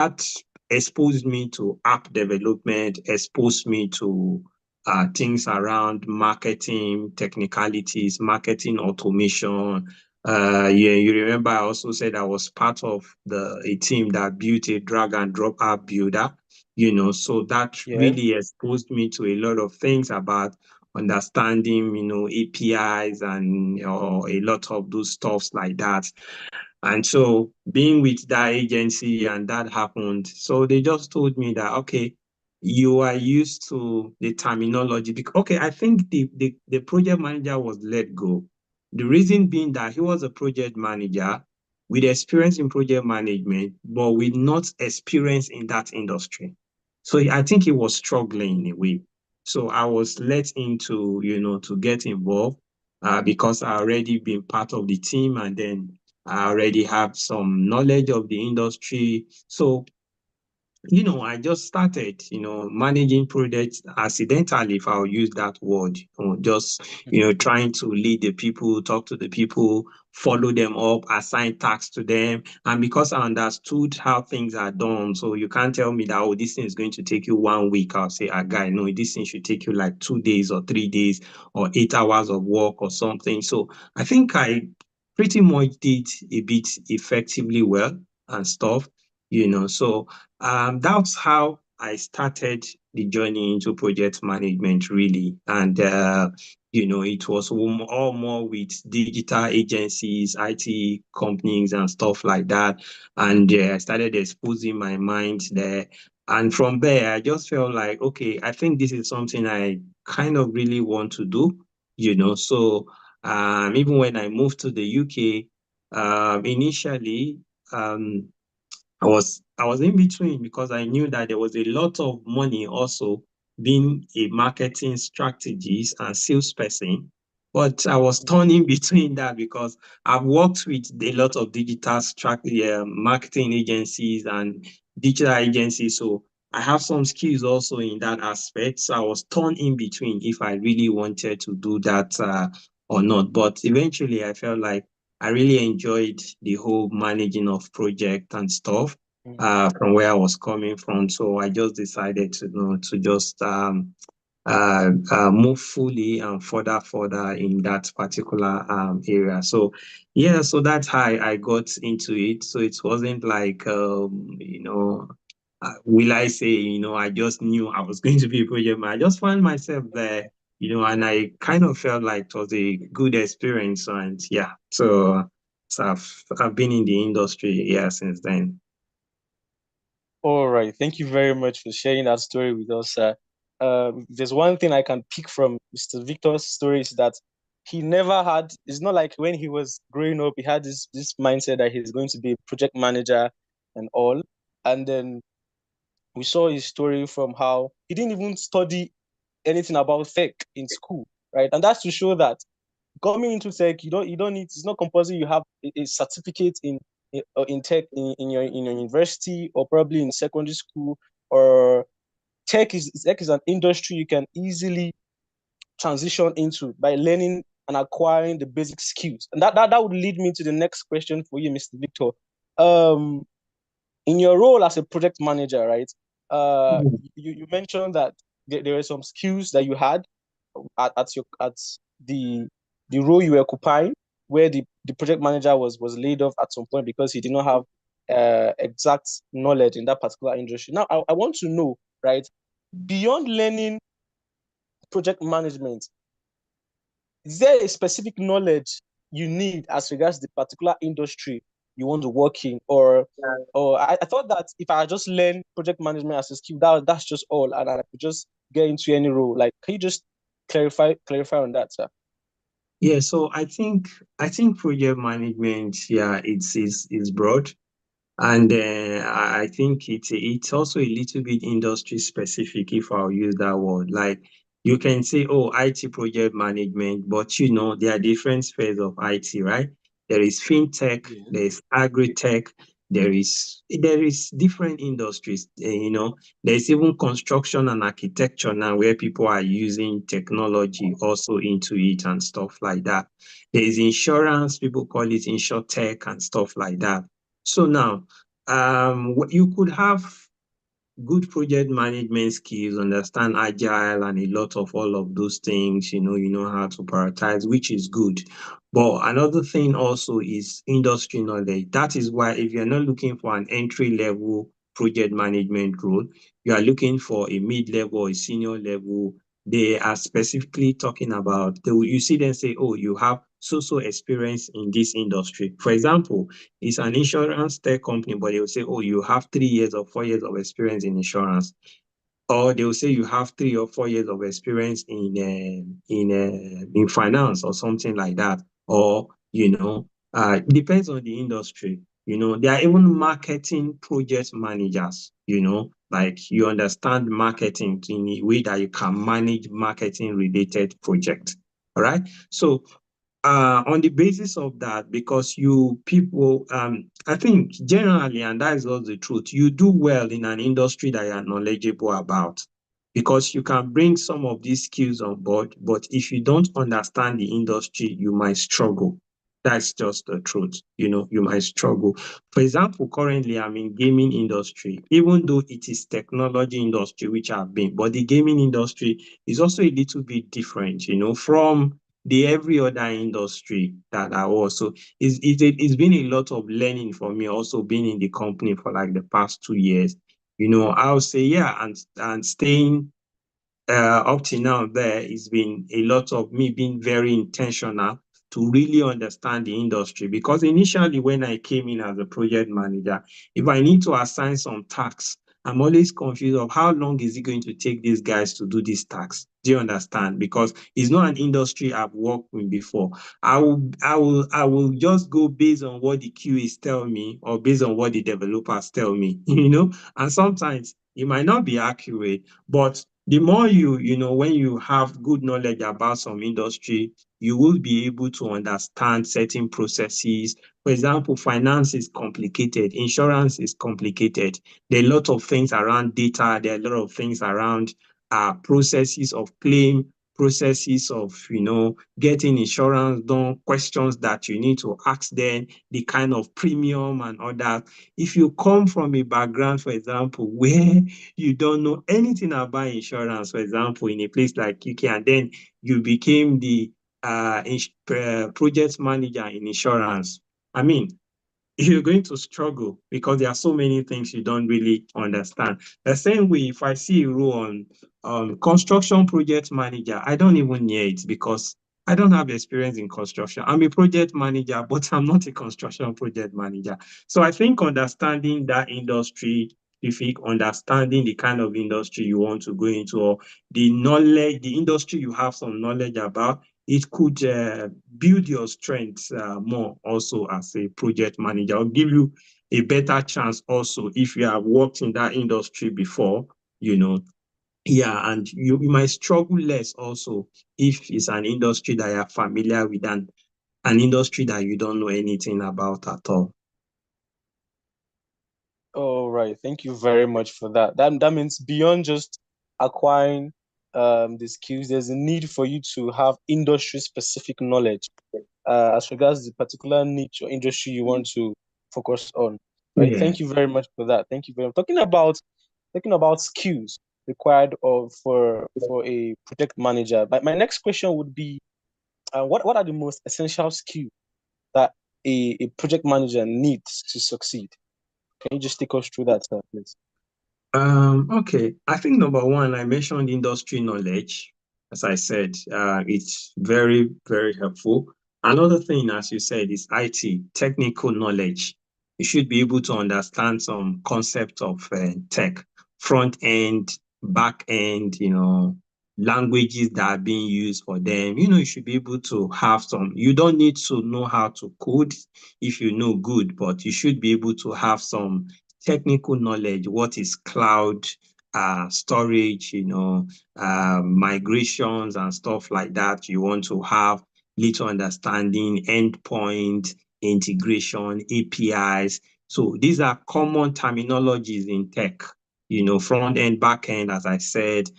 that exposed me to app development, exposed me to things around marketing, technicalities, marketing automation. Yeah, you remember I also said I was part of a team that built a drag and drop app builder, so that Yes. really exposed me to a lot of things about understanding, APIs and a lot of those stuffs like that. And so being with that agency and that happened, so they just told me that, okay, you are used to the terminology. Okay, I think the project manager was let go. The reason being that he was a project manager with experience in project management, but with not experience in that industry. So I think he was struggling in a way. So I was let into, to get involved because I already been part of the team, and then I already have some knowledge of the industry. So, I just started, managing projects accidentally, if I'll use that word, just, trying to lead the people, talk to the people, follow them up, assign tasks to them. And because I understood how things are done, so you can't tell me that, oh, this thing is going to take you 1 week. I'll say, guy, no, this thing should take you like 2 days or 3 days or 8 hours of work or something. So I think I pretty much did a bit effectively well and stuff, so that's how I started the journey into project management, really. And, it was all more with digital agencies, IT companies, and stuff like that. And I started exposing my mind there. And from there, I just felt like, okay, I think this is something I kind of really want to do, So even when I moved to the UK, initially, um, I was in between because I knew that there was a lot of money also being a marketing strategist and salesperson. But I was torn in between that because I've worked with a lot of digital strategy, marketing agencies and digital agencies. So I have some skills also in that aspect. So I was torn in between if I really wanted to do that or not. But eventually I felt like I really enjoyed the whole managing of project and stuff from where I was coming from. So I just decided to just move fully and further in that particular area. So yeah, so that's how I got into it. So it wasn't like will I say, I just knew I was going to be a project man. I just found myself there, and I kind of felt like it was a good experience. And yeah, so I've been in the industry, yeah, since then. All right. Thank you very much for sharing that story with us. There's one thing I can pick from Mr. Victor's story is that he never had, it's not like when he was growing up, he had this mindset that he's going to be a project manager and all. And then we saw his story from how he didn't even study anything about tech in school, right? And that's to show that coming into tech, you don't need, it's not compulsory you have a certificate in tech in your university or probably in secondary school, or tech is an industry you can easily transition into by learning and acquiring the basic skills. And that would lead me to the next question for you, Mr. Victor. Um, in your role as a project manager, right? You mentioned that there were some skills that you had at the the role you were occupying, where the project manager was laid off at some point because he did not have exact knowledge in that particular industry. Now, I want to know, right, beyond learning project management, is there a specific knowledge you need as regards the particular industry you want to work in, or I thought that if I just learn project management as a skill, that's just all, and I could just get into any role. Like, can you just clarify on that, sir? Yeah, so I think project management, yeah, it's broad, and I think it's also a little bit industry specific, if I'll use that word. Like you can say, oh, IT project management, but there are different spheres of IT, right? There is fintech, Yeah. there is agri-tech, there is different industries. There's even construction and architecture now where people are using technology also into it and stuff like that. There is insurance, people call it insurtech and stuff like that. So now, You could have good project management skills, understand agile and a lot of all of those things, you know how to prioritize, which is good. But another thing also is industry knowledge. That is why if you're not looking for an entry level project management role, you are looking for a mid-level or a senior level. They are specifically talking about, you see them say, oh, you have so experience in this industry. For example, it's an insurance tech company, but they will say, oh, you have 3 years or 4 years of experience in insurance. Or they will say you have 3 or 4 years of experience in finance or something like that. Or, it depends on the industry. There are even marketing project managers, like you understand marketing in a way that you can manage marketing related projects. All right. So on the basis of that, because you people, I think generally, and that is also the truth, you do well in an industry that you are knowledgeable about, because you can bring some of these skills on board, but if you don't understand the industry, you might struggle. That's just the truth. You might struggle. For example, currently I'm in gaming industry, even though it is technology industry, which I've been, but the gaming industry is also a little bit different, from the every other industry that I was. So it's been a lot of learning for me, also being in the company for like the past 2 years. I'll say, yeah, and staying up to now there, it's been a lot of me being very intentional to really understand the industry. Because initially, when I came in as a project manager, if I need to assign some tasks, I'm always confused of how long is it going to take these guys to do these tasks. Do you understand? Because it's not an industry I've worked with before. I will just go based on what the QAs tell me or based on what the developers tell me, and sometimes it might not be accurate, but the more when you have good knowledge about some industry, you will be able to understand certain processes. For example, finance is complicated, insurance is complicated. There are a lot of things around data, there are a lot of things around processes of claim, processes of getting insurance done, questions that you need to ask them, the kind of premium and all that. If you come from a background, for example, where you don't know anything about insurance, for example, in a place like UK, and then you became the project manager in insurance, I mean, you're going to struggle because there are so many things you don't really understand. The same way, if I see a role on construction project manager, I don't even hear it because I don't have experience in construction. I'm a project manager, but I'm not a construction project manager. So I think understanding that industry, if you understanding the kind of industry you want to go into, or the knowledge, the industry you have some knowledge about, it could build your strengths more also as a project manager, or give you a better chance also if you have worked in that industry before, you know. Yeah, and you might struggle less also if it's an industry that you're familiar with than an industry that you don't know anything about at all. All right. Thank you very much for that. That means beyond just acquiring the skills, there's a need for you to have industry specific knowledge as regards the particular niche or industry you want to focus on. Right. Yeah. Thank you very much for that. Thank you very much. Talking about skills required for a project manager. But my next question would be, what are the most essential skills that a project manager needs to succeed? Can you just take us through that, please? Okay. I think number one, I mentioned industry knowledge. As I said, it's very, very helpful. Another thing, as you said, is IT, technical knowledge. You should be able to understand some concept of tech, front end, back end, languages that are being used for them. You should be able to have some, you don't need to know how to code if you know good, but you should be able to have some technical knowledge. What is cloud storage, migrations and stuff like that. You want to have little understanding, endpoint, integration, APIs. So these are common terminologies in tech, front end, back end, as I said,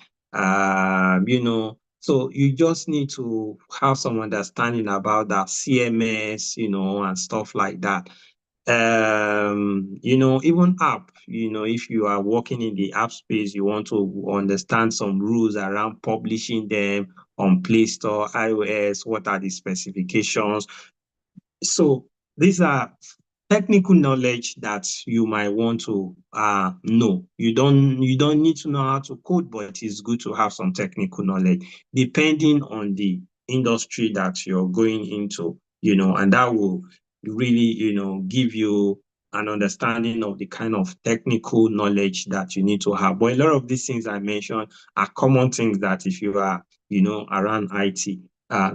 so you just need to have some understanding about that CMS, and stuff like that. Even app, if you are working in the app space, you want to understand some rules around publishing them on Play Store, iOS, what are the specifications. So these are technical knowledge that you might want to know. You don't need to know how to code, but it's good to have some technical knowledge depending on the industry that you're going into, and that will really, give you an understanding of the kind of technical knowledge that you need to have. But a lot of these things I mentioned are common things that if you are, around IT,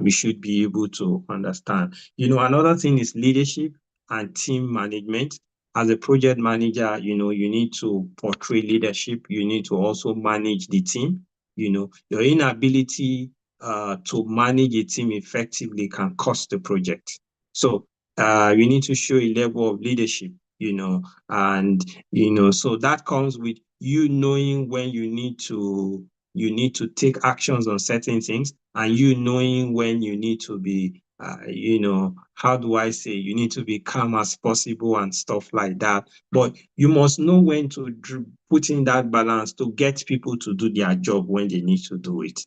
we should be able to understand. Another thing is leadership and team management. As a project manager, you need to portray leadership. You need to also manage the team. Your inability to manage a team effectively can cost the project. So you need to show a level of leadership, and so that comes with you knowing when you need to take actions on certain things, and you knowing when you need to be how do I say, you need to be calm as possible and stuff like that. But you must know when to put in that balance to get people to do their job when they need to do it.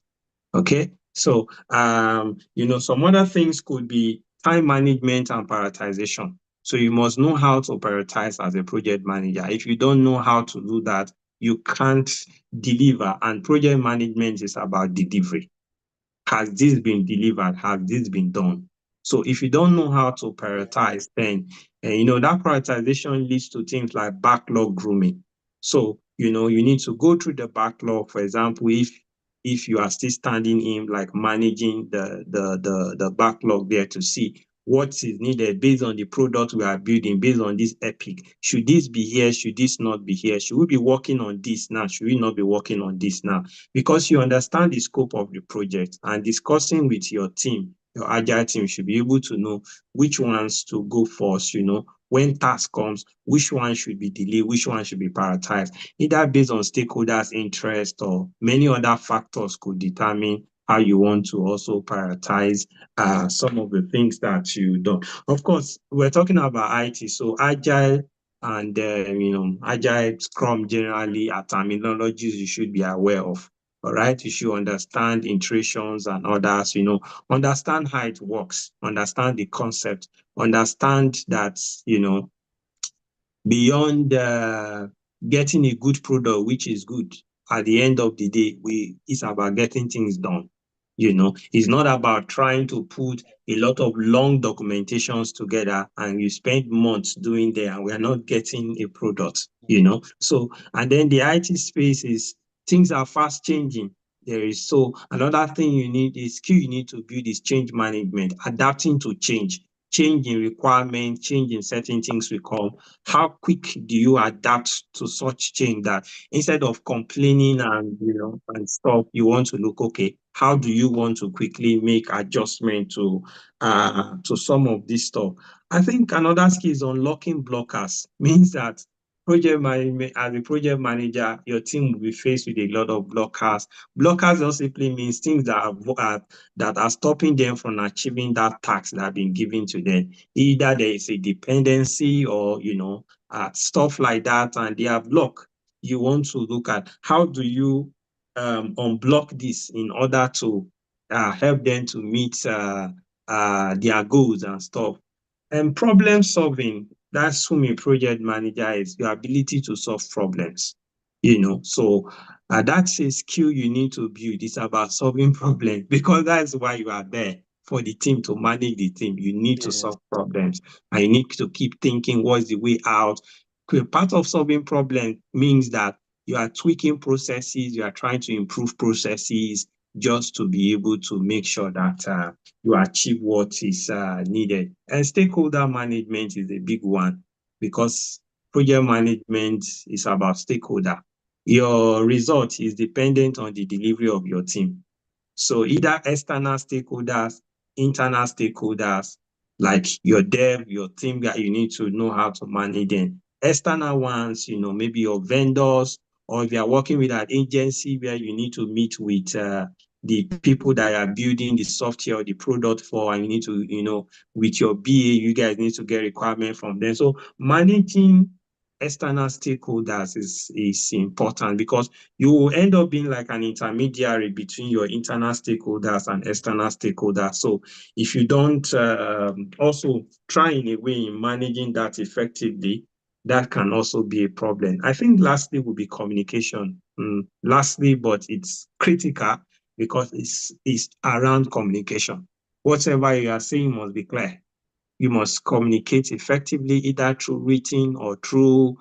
Okay. So, some other things could be time management and prioritization. So you must know how to prioritize as a project manager. If you don't know how to do that, you can't deliver. And project management is about delivery. Has this been delivered? Has this been done? So if you don't know how to prioritize, then that prioritization leads to things like backlog grooming. So you need to go through the backlog. For example, if you are still standing in, like, managing the backlog there to see what is needed based on the product we are building, based on this epic. Should this be here? Should this not be here? Should we be working on this now? Should we not be working on this now? Because you understand the scope of the project, and discussing with your team, your agile team should be able to know which ones to go first, when task comes, which one should be delayed, which one should be prioritized, either based on stakeholders' interest or many other factors could determine how you want to also prioritize some of the things that you do. Of course, we're talking about IT, so agile and agile, scrum generally are terminologies you should be aware of. All right, you should understand iterations and others, understand how it works, understand the concept, understand that, beyond getting a good product, which is good, at the end of the day, it's about getting things done. It's not about trying to put a lot of long documentations together and you spend months doing there and we're not getting a product. So, and then the IT space is, things are fast changing. So another thing skill you need to build is change management, adapting to change in requirement, change in certain things we come. How quick do you adapt to such change that instead of complaining and and stuff, you want to look, okay, how do you want to quickly make adjustment to some of this stuff? I think another skill is unlocking blockers. Means that project management, as a project manager, your team will be faced with a lot of blockers. Blockers just simply means things that are stopping them from achieving that task that have been given to them. Either there is a dependency or stuff like that, and they are blocked. You want to look at how do you unblock this in order to help them to meet their goals and stuff. And problem solving, that's whom a project manager is, your ability to solve problems. So that's a skill you need to build. It's about solving problems because that's why you are there, for the team, to manage the team. You need to Yes. solve problems and you need to keep thinking what's the way out. Part of solving problems means that you are tweaking processes, you are trying to improve processes just to be able to make sure that you achieve what is needed. And stakeholder management is a big one because project management is about stakeholder. Your result is dependent on the delivery of your team. So either external stakeholders, internal stakeholders, like your dev, your team guy, you need to know how to manage them. External ones, maybe your vendors, or if you are working with an agency where you need to meet with the people that are building the software or the product for, and you need to, with your BA, you guys need to get requirement from them. So managing external stakeholders is important, because you will end up being like an intermediary between your internal stakeholders and external stakeholders. So if you don't also try in a way in managing that effectively, that can also be a problem. I think lastly will be communication. Lastly, but it's critical, because it's around communication. Whatever you are saying must be clear. You must communicate effectively, either through written or through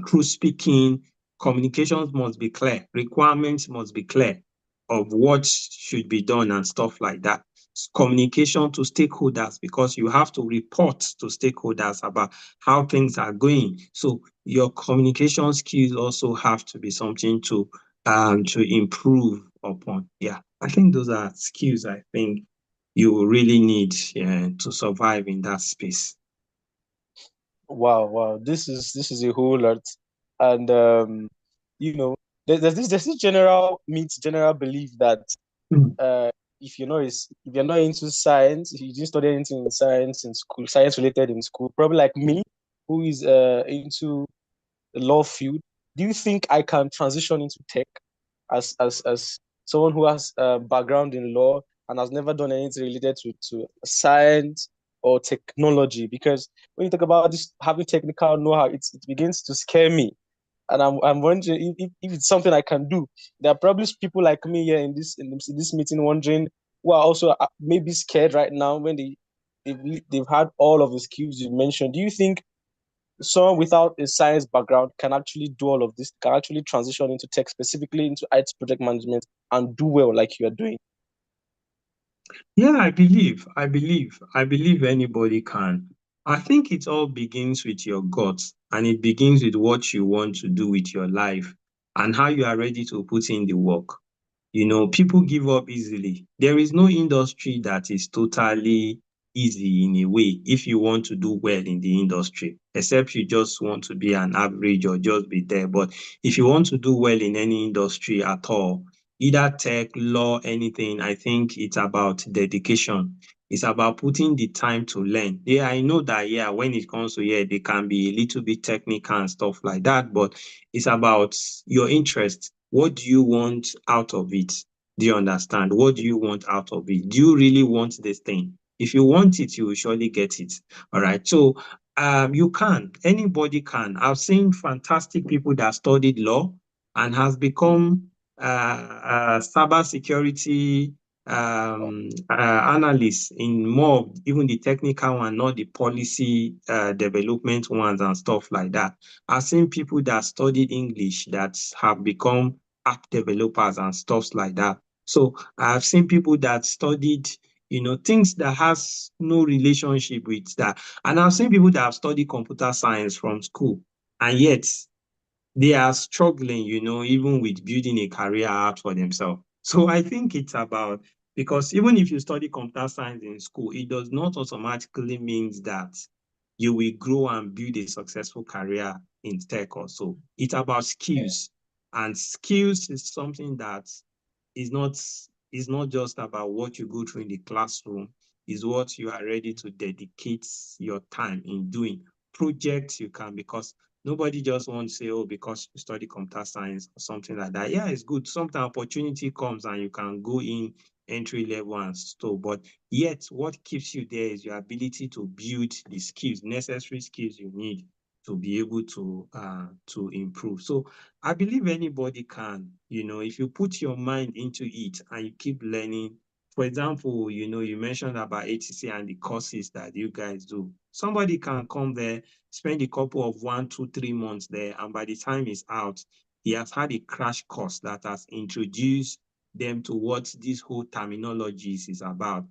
through speaking. Communications must be clear. Requirements must be clear of what should be done and stuff like that. Communication to stakeholders, because you have to report to stakeholders about how things are going. So your communication skills also have to be something to improve upon. Yeah, I think those are skills I think you really need to survive in that space. Wow, this is a whole lot. And you know, there's this general belief that Mm. uh if you're not into science, if you didn't study anything in science in school, science related in school, probably like me, who is into the law field, do you think I can transition into tech as someone who has a background in law and has never done anything related to science or technology? Because when you talk about this having technical know-how, it begins to scare me. And I'm wondering if it's something I can do. There are probably people like me here in this meeting wondering, who are also maybe scared right now when they've had all of the skills you mentioned. Do you think someone without a science background can actually do all of this, can actually transition into tech, specifically into IT project management, and do well like you are doing? Yeah, I believe anybody can. I think it all begins with your guts, and it begins with what you want to do with your life and how you are ready to put in the work. People give up easily. There is no industry that is totally easy in a way if you want to do well in the industry, except you just want to be an average or just be there. But if you want to do well in any industry at all, either tech, law, anything, I think it's about dedication. It's about putting the time to learn. Yeah, I know that, yeah, when it comes to, yeah, they can be a little bit technical and stuff like that, but it's about your interest. What do you want out of it? Do you understand? What do you want out of it? Do you really want this thing? If you want it, you will surely get it. All right. So you can, anybody can. I've seen fantastic people that studied law and has become cyber security analysts in more of even the technical one, not the policy development ones and stuff like that. I've seen people that studied English that have become app developers and stuff like that. So I've seen people that studied, things that has no relationship with that. And I've seen people that have studied computer science from school, and yet they are struggling, even with building a career out for themselves. So I think it's about, because even if you study computer science in school, it does not automatically mean that you will grow and build a successful career in tech also. It's about skills. And skills is something that is not is not just about what you go through in the classroom, is what you are ready to dedicate your time in doing. Projects you can, because nobody just wants to say, oh, because you study computer science or something like that. Yeah, it's good. Sometimes opportunity comes and you can go in entry level and stuff. But yet, what keeps you there is your ability to build the skills, necessary skills you need to be able to improve. So I believe anybody can, if you put your mind into it and you keep learning. For example, you mentioned about ATC and the courses that you guys do. Somebody can come there, spend a couple of 1, 2, 3 months there, and by the time he's out, he has had a crash course that has introduced them to what this whole terminologies is about.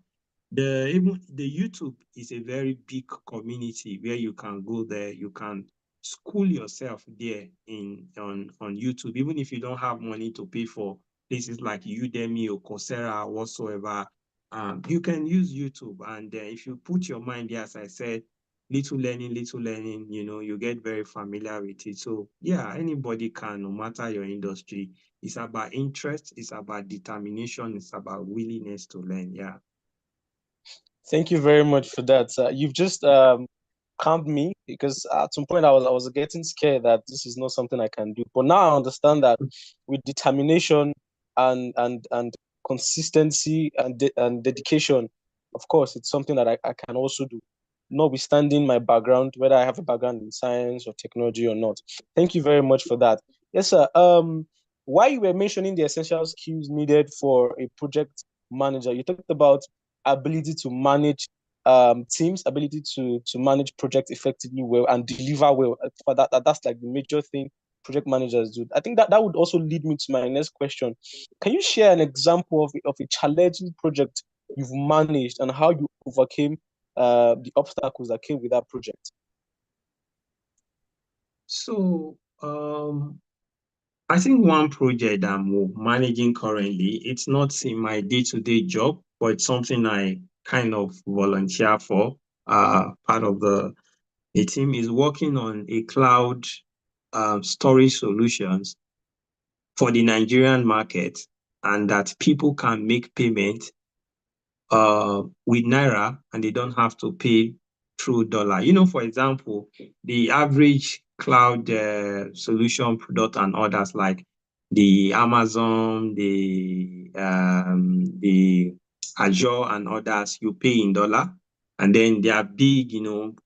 Even the YouTube is a very big community where you can go there, you can school yourself there on YouTube, even if you don't have money to pay for places like Udemy or Coursera or whatsoever. You can use YouTube, and if you put your mind there, as I said, little learning, you get very familiar with it. So yeah, anybody can, no matter your industry. It's about interest, it's about determination, it's about willingness to learn. Yeah. Thank you very much for that. You've just calmed me because at some point I was getting scared that this is not something I can do. But now I understand that with determination and consistency and dedication, of course, it's something that I can also do, notwithstanding my background, whether I have a background in science or technology or not. Thank you very much for that. Yes, sir. While you were mentioning the essential skills needed for a project manager, you talked about ability to manage teams, ability to manage projects effectively well and deliver well. For that's like the major thing project managers do. I think that would also lead me to my next question. Can you share an example of a challenging project you've managed and how you overcame the obstacles that came with that project? So I think one project I'm managing currently, it's not in my day-to-day job, but it's something I kind of volunteer for. Part of the team is working on a cloud storage solutions for the Nigerian market, and that people can make payment with naira and they don't have to pay through dollar. For example, the average cloud solution product and others like the Amazon, the Azure and others, you pay in dollar. And then they are big,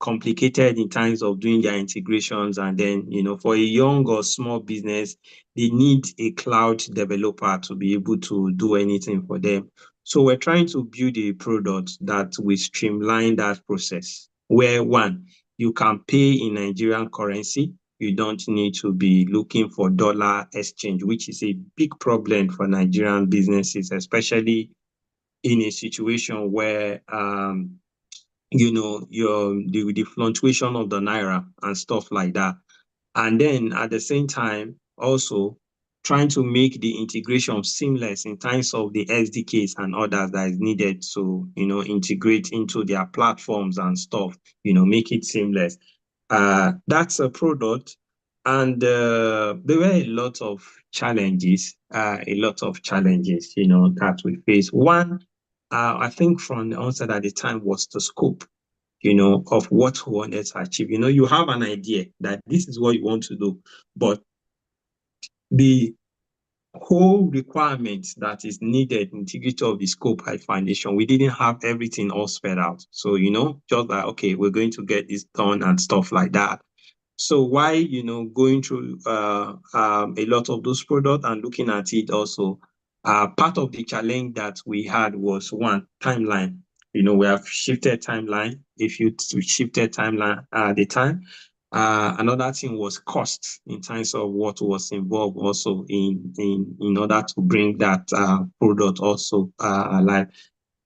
complicated in terms of doing their integrations. And then, for a young or small business, they need a cloud developer to be able to do anything for them. So we're trying to build a product that will streamline that process, where one, you can pay in Nigerian currency. You don't need to be looking for dollar exchange, which is a big problem for Nigerian businesses, especially in a situation where the fluctuation of the naira and stuff like that. And then at the same time, also trying to make the integration seamless in terms of the SDKs and others that is needed to, integrate into their platforms and stuff, make it seamless. That's a product. And there were a lot of challenges, that we face. One, I think from the onset at the time was the scope, of what we wanted to achieve. You have an idea that this is what you want to do, but the whole requirement that is needed, integrity of the scope by foundation, we didn't have everything all spread out. So, just like, okay, we're going to get this done and stuff like that. So why, going through a lot of those products and looking at it also, part of the challenge that we had was one, timeline. We have shifted timeline. If you shifted timeline at the time, another thing was cost in terms of what was involved also in order to bring that product also alive.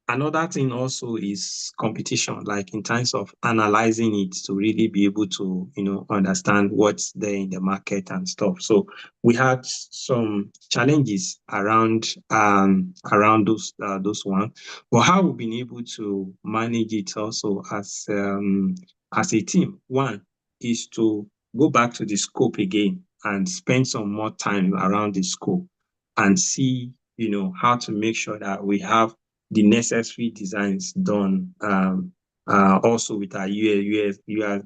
Another thing also is competition, like in terms of analyzing it to really be able to, understand what's there in the market and stuff. So we had some challenges around those ones. But how we've been able to manage it also as a team. One is to go back to the scope again and spend some more time around the scope and see, how to make sure that we have the necessary designs done, also with our US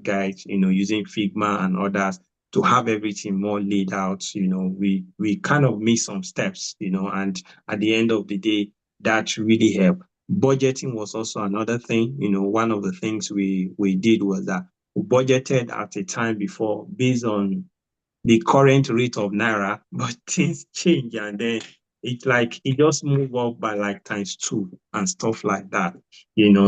guides, using Figma and others to have everything more laid out. We kind of missed some steps, and at the end of the day, that really helped. Budgeting was also another thing. One of the things we did was that we budgeted at a time before based on the current rate of naira, but things change and then it's like it just move up by like times two and stuff like that.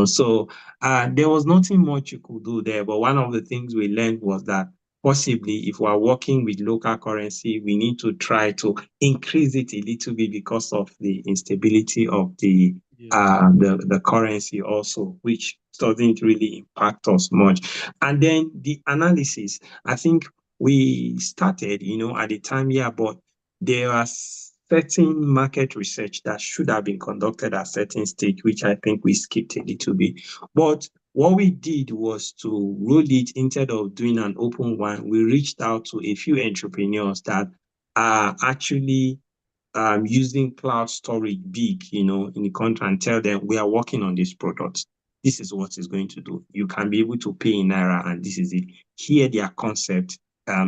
So there was nothing much you could do there. But one of the things we learned was that possibly if we are working with local currency, we need to try to increase it a little bit because of the instability of the currency also, which doesn't really impact us much. And then the analysis, I think we started, at the time, yeah, but there are certain market research that should have been conducted at certain stage, which I think we skipped a little bit. But what we did was to roll it instead of doing an open one. We reached out to a few entrepreneurs that are actually using cloud storage big, in the country, and tell them we are working on this product. This is what it's going to do. You can be able to pay in Naira, and this is it. Hear their concept,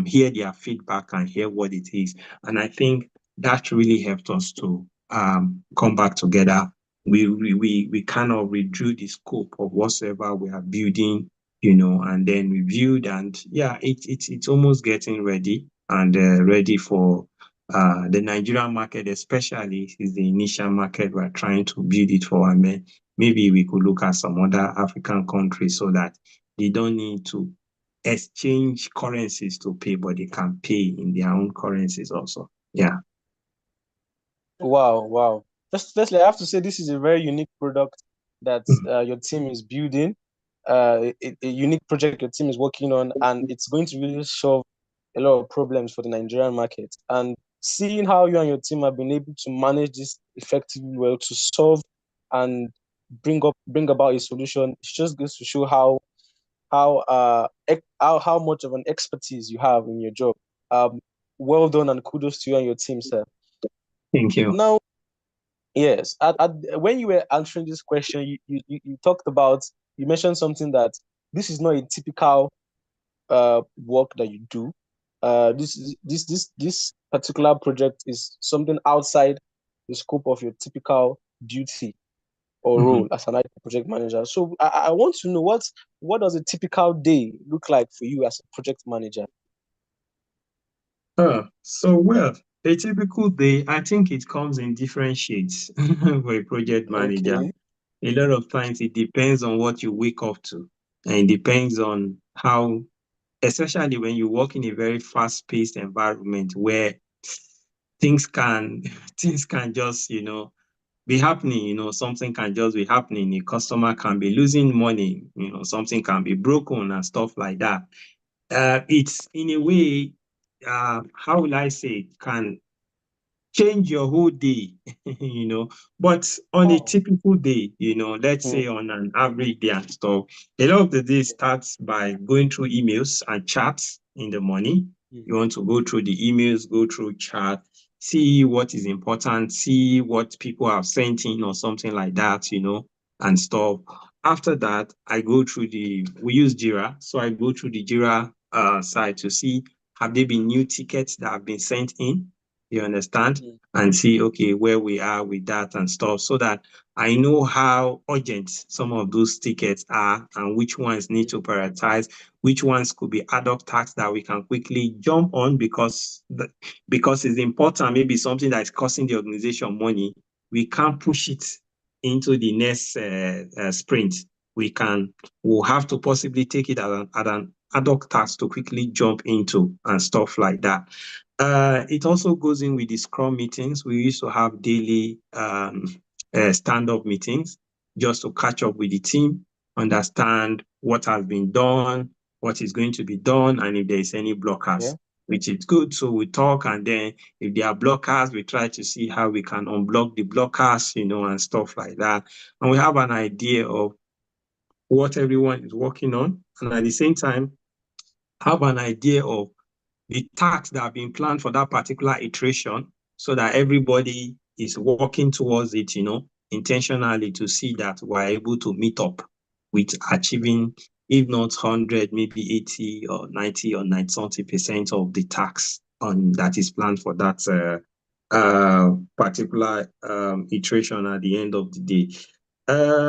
hear their feedback, and hear what it is. And I think that really helped us to come back together. We kind of redrew the scope of whatsoever we are building, and then reviewed, and yeah, it's almost getting ready and ready for the Nigerian market, especially, is the initial market we're trying to build it for. And then maybe we could look at some other African countries so that they don't need to exchange currencies to pay, but they can pay in their own currencies also. Yeah. Wow, wow. Firstly, I have to say this is a very unique product that your team is building, a unique project your team is working on, and it's going to really solve a lot of problems for the Nigerian market. And seeing how you and your team have been able to manage this effectively well to solve and bring about a solution, it just goes to show how much of an expertise you have in your job. Um, well done and kudos to you and your team, sir. Thank you. Now, yes, when you were answering this question, you talked about, you mentioned something that this is not a typical work that you do. This particular project is something outside the scope of your typical duty or Mhm. role as an IT project manager. So I want to know what does a typical day look like for you as a project manager? Well, a typical day, I think it comes in different shades for a project manager. Okay. A lot of times it depends on what you wake up to, and it depends on how, especially when you work in a very fast-paced environment where things can things can just, be happening, something can just be happening. A customer can be losing money, something can be broken and stuff like that. It's in a way, how will I say, it can change your whole day, you know. But on a Oh. typical day, let's Mm, say on an average day and stuff, a lot of the day starts by going through emails and chats in the morning. mm, You want to go through the emails, go through chat, see what is important, see what people have sent in or something like that, and stuff. After that, we use Jira. So I go through the Jira site to see, have there been new tickets that have been sent in? You understand? mm, And see, okay, where we are with that and stuff, so that I know how urgent some of those tickets are and which ones need mm, to prioritize, which ones could be ad hoc tasks that we can quickly jump on because it's important, maybe something that is costing the organization money. We can't push it into the next sprint. We'll have to possibly take it at an ad hoc task to quickly jump into and stuff like that. It also goes in with the Scrum meetings. We used to have daily stand-up meetings just to catch up with the team, understand what has been done, what is going to be done, and if there is any yeah. blockers, which is good. So we talk, and then if there are blockers, we try to see how we can unblock the blockers, and stuff like that. And we have an idea of what everyone is working on, and at the same time, have an idea of the tasks that have been planned for that particular iteration, so that everybody is working towards it, intentionally, to see that we're able to meet up with achieving, if not 100, maybe 80 or 90 or 90 something percent of the tasks on that is planned for that particular iteration at the end of the day.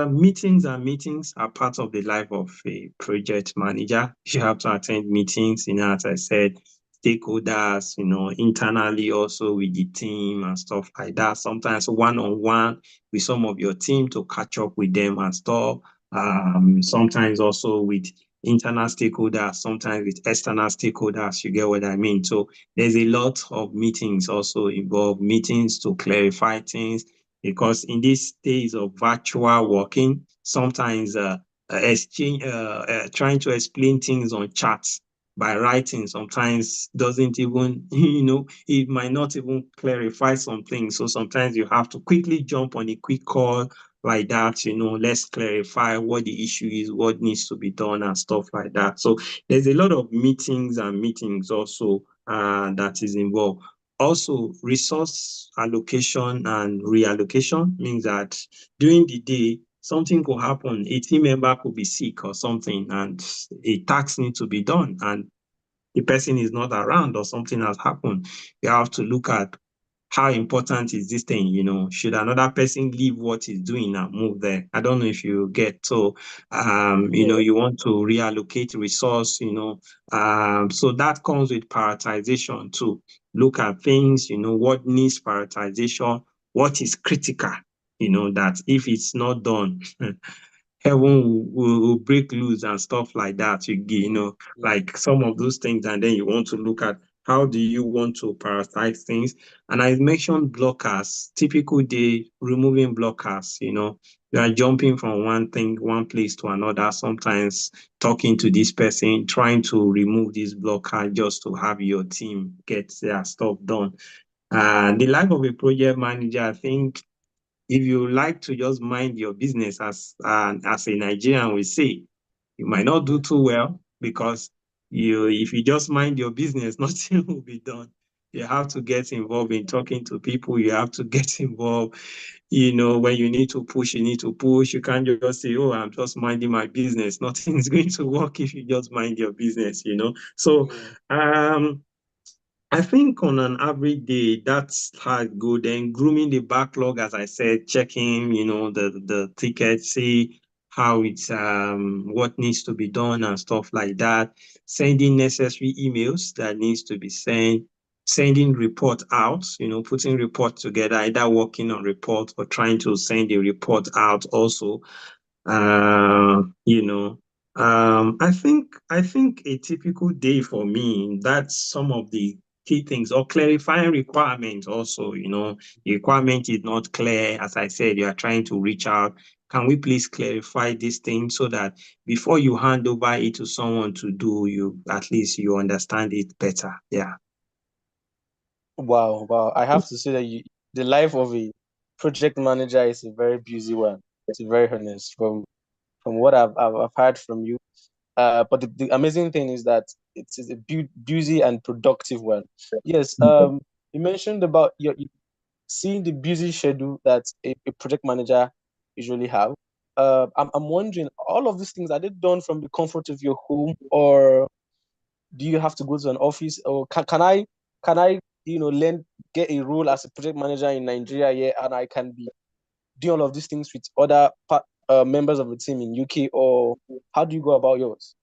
Meetings and meetings are part of the life of a project manager. You have to attend meetings, as I said, stakeholders, internally also with the team and stuff like that. Sometimes one-on-one with some of your team to catch up with them and stuff. Sometimes also with internal stakeholders, sometimes with external stakeholders. You get what I mean? So there's a lot of meetings also involved, meetings to clarify things, because in these days of virtual working, sometimes trying to explain things on chats by writing sometimes doesn't even, it might not even clarify something. So sometimes you have to quickly jump on a quick call like that, let's clarify what the issue is, what needs to be done and stuff like that. So there's a lot of meetings and meetings also that is involved. Also, resource allocation and reallocation means that during the day, something could happen. A team member could be sick or something, and a task needs to be done, and the person is not around or something has happened. You have to look at how important is this thing, should another person leave what he's doing and move there? I don't know if you get. So Yeah. you want to reallocate resource, so that comes with prioritization too. Look at things, what needs prioritization, what is critical, that if it's not done, heaven will break loose and stuff like that. Like some of those things, and then you want to look at how do you want to prioritize things. And I mentioned blockers, typical day, removing blockers. You are jumping from one place to another, sometimes talking to this person, trying to remove this blocker just to have your team get their stuff done. The life of a project manager, I think, if you like to just mind your business, as a Nigerian we say, you might not do too well, because if you just mind your business, nothing will be done. You have to get involved in talking to people. You have to get involved, when you need to push, you need to push. You can't just say, oh, I'm just minding my business. Nothing is going to work if you just mind your business. So Mm. I think on an average day, that's how it go. Then grooming the backlog, as I said, checking, the tickets, see how it's what needs to be done and stuff like that. Sending necessary emails that needs to be sent, sending report out, putting report together, either working on report or trying to send a report out also. uh, you know, I think a typical day for me, that's some of the key things, or clarifying requirements also, the requirement is not clear. As I said, you are trying to reach out. Can we please clarify this thing so that before you hand over it to someone to do, you at least you understand it better? Yeah. Wow, wow. I have to say that the life of a project manager is a very busy one, to be very honest, from what I've heard from you. But the amazing thing is that it's a busy and productive one. Yes. You mentioned about your seeing the busy schedule that a project manager usually have. I'm wondering, all of these things, are they done from the comfort of your home, or do you have to go to an office, or can I learn, get a role as a project manager in Nigeria here, and I can be doing all of these things with other members of the team in UK, or how do you go about yours?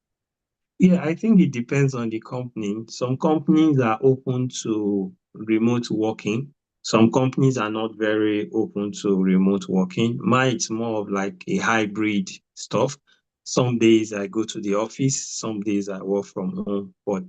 Yeah, I think it depends on the company. Some companies are open to remote working. Some companies are not very open to remote working. Mine, it's more of like a hybrid stuff. Some days I go to the office, some days I work from home, but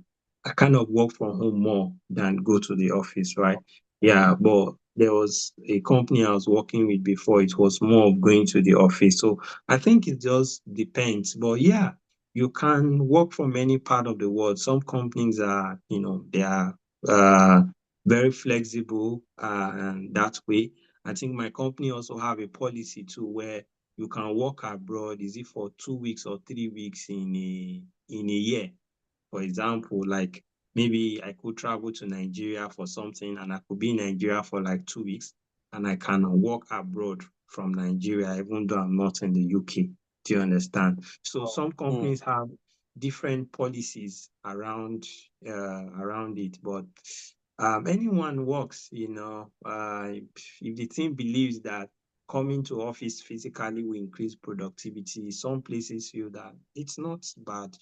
I kind of work from home more than go to the office, right? Yeah, but there was a company I was working with before, it was more of going to the office. So I think it just depends. But yeah, you can work from any part of the world. Some companies are, they are uh, very flexible and that way. I think my company also have a policy too where you can work abroad. Is it for 2 weeks or 3 weeks in a year? For example, like maybe I could travel to Nigeria for something and I could be in Nigeria for like 2 weeks and I can work abroad from Nigeria, even though I'm not in the UK. Do you understand? So some Mm. companies have different policies around it, but anyone works, if the team believes that coming to office physically will increase productivity, some places feel that it's not bad,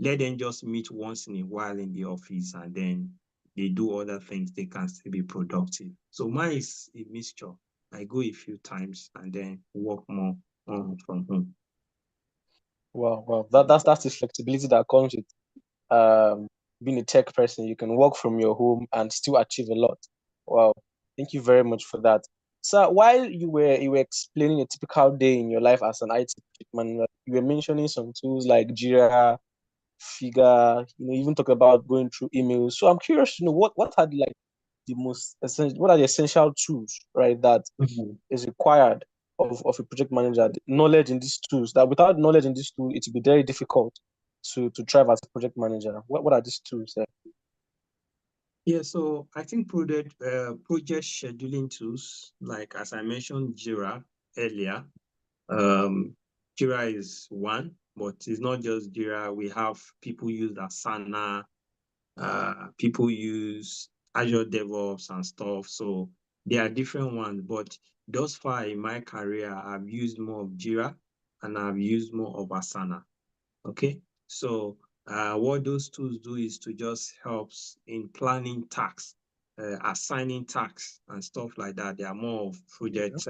let them just meet once in a while in the office and then they do other things, they can still be productive. So mine is a mixture. I go a few times and then work more from home. Wow, wow. That's the flexibility that comes with um, being a tech person. You can work from your home and still achieve a lot. Wow. Thank you very much for that. So while you were explaining a typical day in your life as an IT project manager, you were mentioning some tools like Jira, figure, even talk about going through emails. So I'm curious to know what are like the most essential, what are the essential tools, right, that Mhm. is required of a project manager, the knowledge in these tools, that without knowledge in these tools, it will be very difficult to thrive as a project manager. What are these tools there? Yeah, so I think project scheduling tools, like as I mentioned, Jira earlier. Um, Jira is one, but it's not just Jira. We have people use Asana, people use Azure DevOps and stuff. So there are different ones, but thus far in my career, I've used more of Jira and I've used more of Asana. Okay, so what those tools do is to just helps in planning tasks, assigning tasks and stuff like that. They are more of Okay. project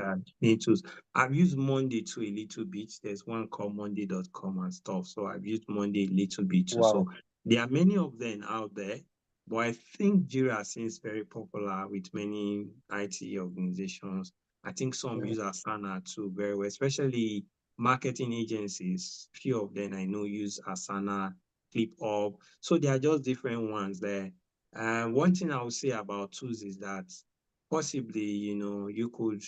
tools. I've used Monday too a little bit. There's one called Monday.com and stuff. So I've used Monday a little bit too. Wow. So there are many of them out there, but I think Jira seems very popular with many IT organizations. I think some Mm, use Asana too very well, especially marketing agencies. Few of them I know use Asana, ClickUp. So there are just different ones there. One thing I would say about tools is that possibly, you could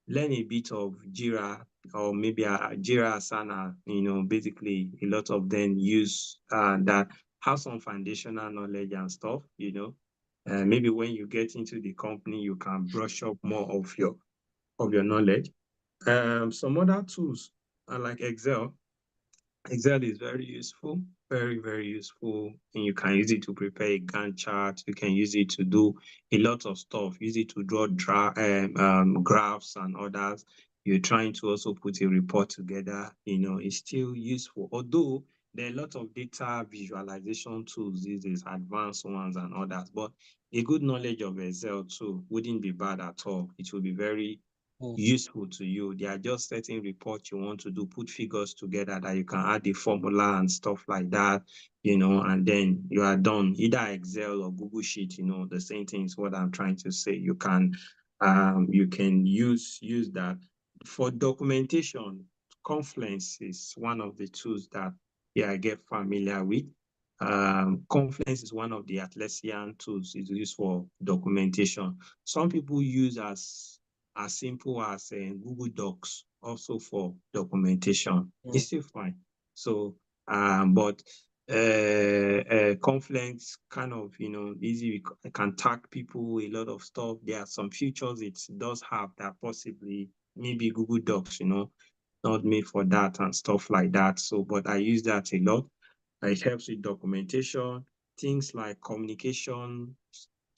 learn a bit of Jira or maybe a Jira Asana, basically a lot of them use that have some foundational knowledge and stuff. Maybe when you get into the company, you can brush up more of your knowledge. Some other tools are like Excel. Excel is very useful, very, very useful. And you can use it to prepare a Gantt chart. You can use it to do a lot of stuff. Use it to draw graphs and others. You're trying to also put a report together, it's still useful. Although there are a lot of data visualization tools these days, advanced ones and others. But a good knowledge of Excel too wouldn't be bad at all. It will be very mm, useful to you. There are just certain reports you want to do, put figures together that you can add the formula and stuff like that, and then you are done. Either Excel or Google Sheet, the same thing is what I'm trying to say. You can use that. For documentation, Confluence is one of the tools that I get familiar with. Confluence is one of the Atlassian tools. It's used for documentation. Some people use as simple as Google Docs also for documentation. mm, It's still fine. So, but Confluence kind of, easy. I can tag people, a lot of stuff. There are some features it does have that possibly maybe Google Docs, not made for that and stuff like that. So, but I use that a lot. It helps with documentation, things like communication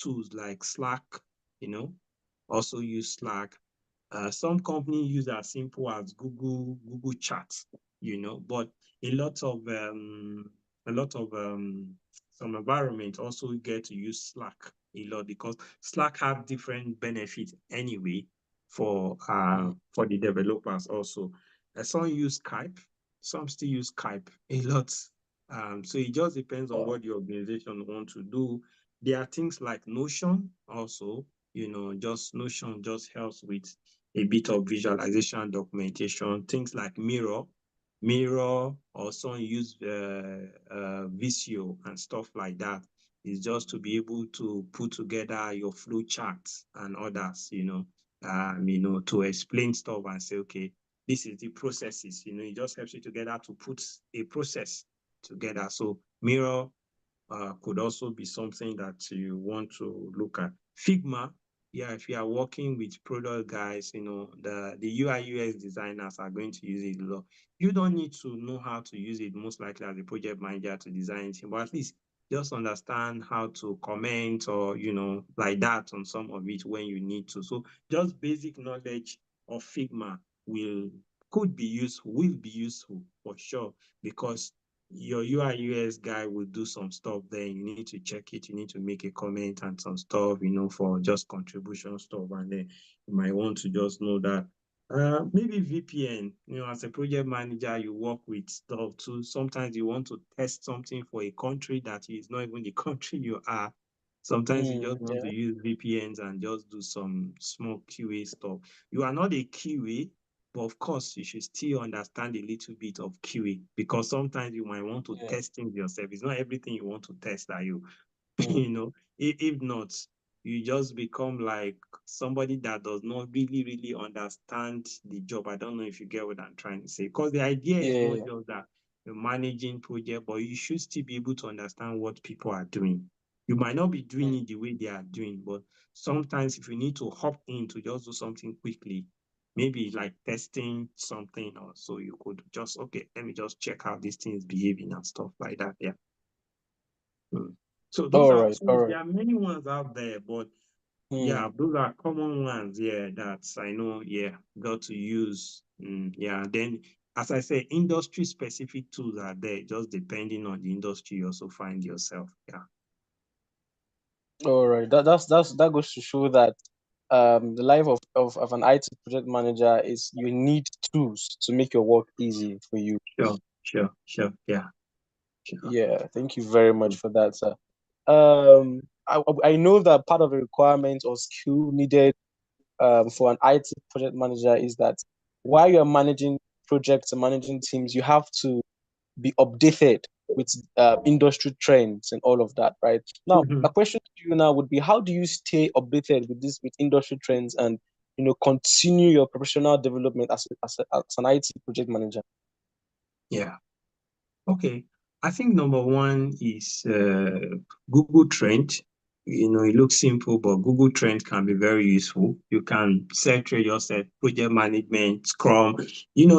tools like Slack, you know, also use Slack. Some companies use as simple as Google Chat, but a lot of um, a lot of some environment also get to use Slack a lot because Slack have different benefits anyway mm. for the developers also. Some use Skype, some still use Skype a lot. So it just depends on Wow. what the organization want to do. There are things like Notion also, just Notion just helps with a bit of visualization documentation, things like Mirror, or some use Visio and stuff like that. Is just to be able to put together your flow charts and others, to explain stuff and say, okay, this is the processes, it just helps you together to put a process together. So Mirror could also be something that you want to look at. Figma, yeah, if you are working with product guys, the UI UX designers are going to use it a lot. You don't need to know how to use it, most likely as a project manager to design it, but at least just understand how to comment or, like that on some of it when you need to. So just basic knowledge of Figma could be useful, will be useful for sure, because your UI UX guy will do some stuff there. You need to check it. You need to make a comment and some stuff, for just contribution stuff. And then you might want to just know that maybe VPN, as a project manager, you work with stuff too. Sometimes you want to test something for a country that is not even the country you are. Sometimes you just want to Yeah. use VPNs and just do some small QA stuff. You are not a QA, But of course, you should still understand a little bit of QA because sometimes you might want to Yeah. test things yourself. It's not everything you want to test that you, Mm. if not, you just become like somebody that does not really understand the job. I don't know if you get what I'm trying to say. Because the idea is not Yeah. just that you're managing project, but you should still be able to understand what people are doing. You might not be doing Mm. it the way they are doing, but sometimes if you need to hop in to just do something quickly, maybe like testing something or so, you could just, okay, let me just check how this thing is behaving and stuff like that. Yeah. Mm. So those All are right. All tools. right. There are many ones out there, but Mm. yeah, those are common ones. Yeah, that I know. Yeah, got to use. Yeah, then as I say, industry specific tools are there, just depending on the industry you also find yourself. Yeah. All right. That goes to show that the life of an IT project manager is you need tools to make your work easy for you. Sure. Yeah, sure. Yeah, thank you very much for that, sir. I know that part of the requirement or skill needed for an IT project manager is that while you're managing projects and managing teams, you have to be updated with industry trends and all of that, right? Now, my Mhm. question to you now would be, how do you stay updated with industry trends and continue your professional development as an IT project manager? Yeah. Okay. I think number one is Google Trend. It looks simple, but Google Trend can be very useful. You can search for yourself, project management, Scrum,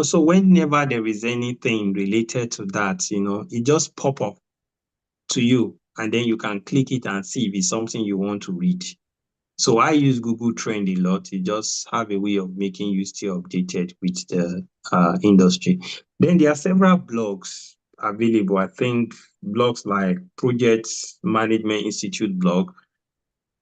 so whenever there is anything related to that, it just pop up to you, and then you can click it and see if it's something you want to read. So I use Google Trend a lot. It just have a way of making you stay updated with the industry. Then there are several blogs available. I think blogs like Project Management Institute blog.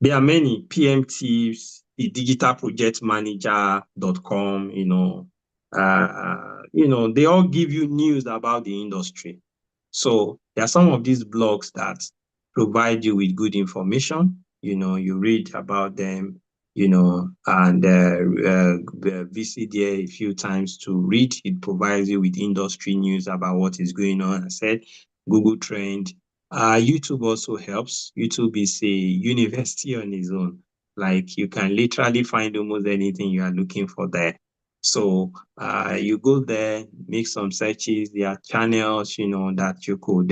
There are many PM tips, the digitalprojectmanager.com, they all give you news about the industry. So there are some of these blogs that provide you with good information. You read about them, and visit there a few times to read. It provides you with industry news about what is going on. I said Google Trend. YouTube also helps. YouTube is a university on its own. Like you can literally find almost anything you are looking for there. So you go there, make some searches. There are channels, that you could,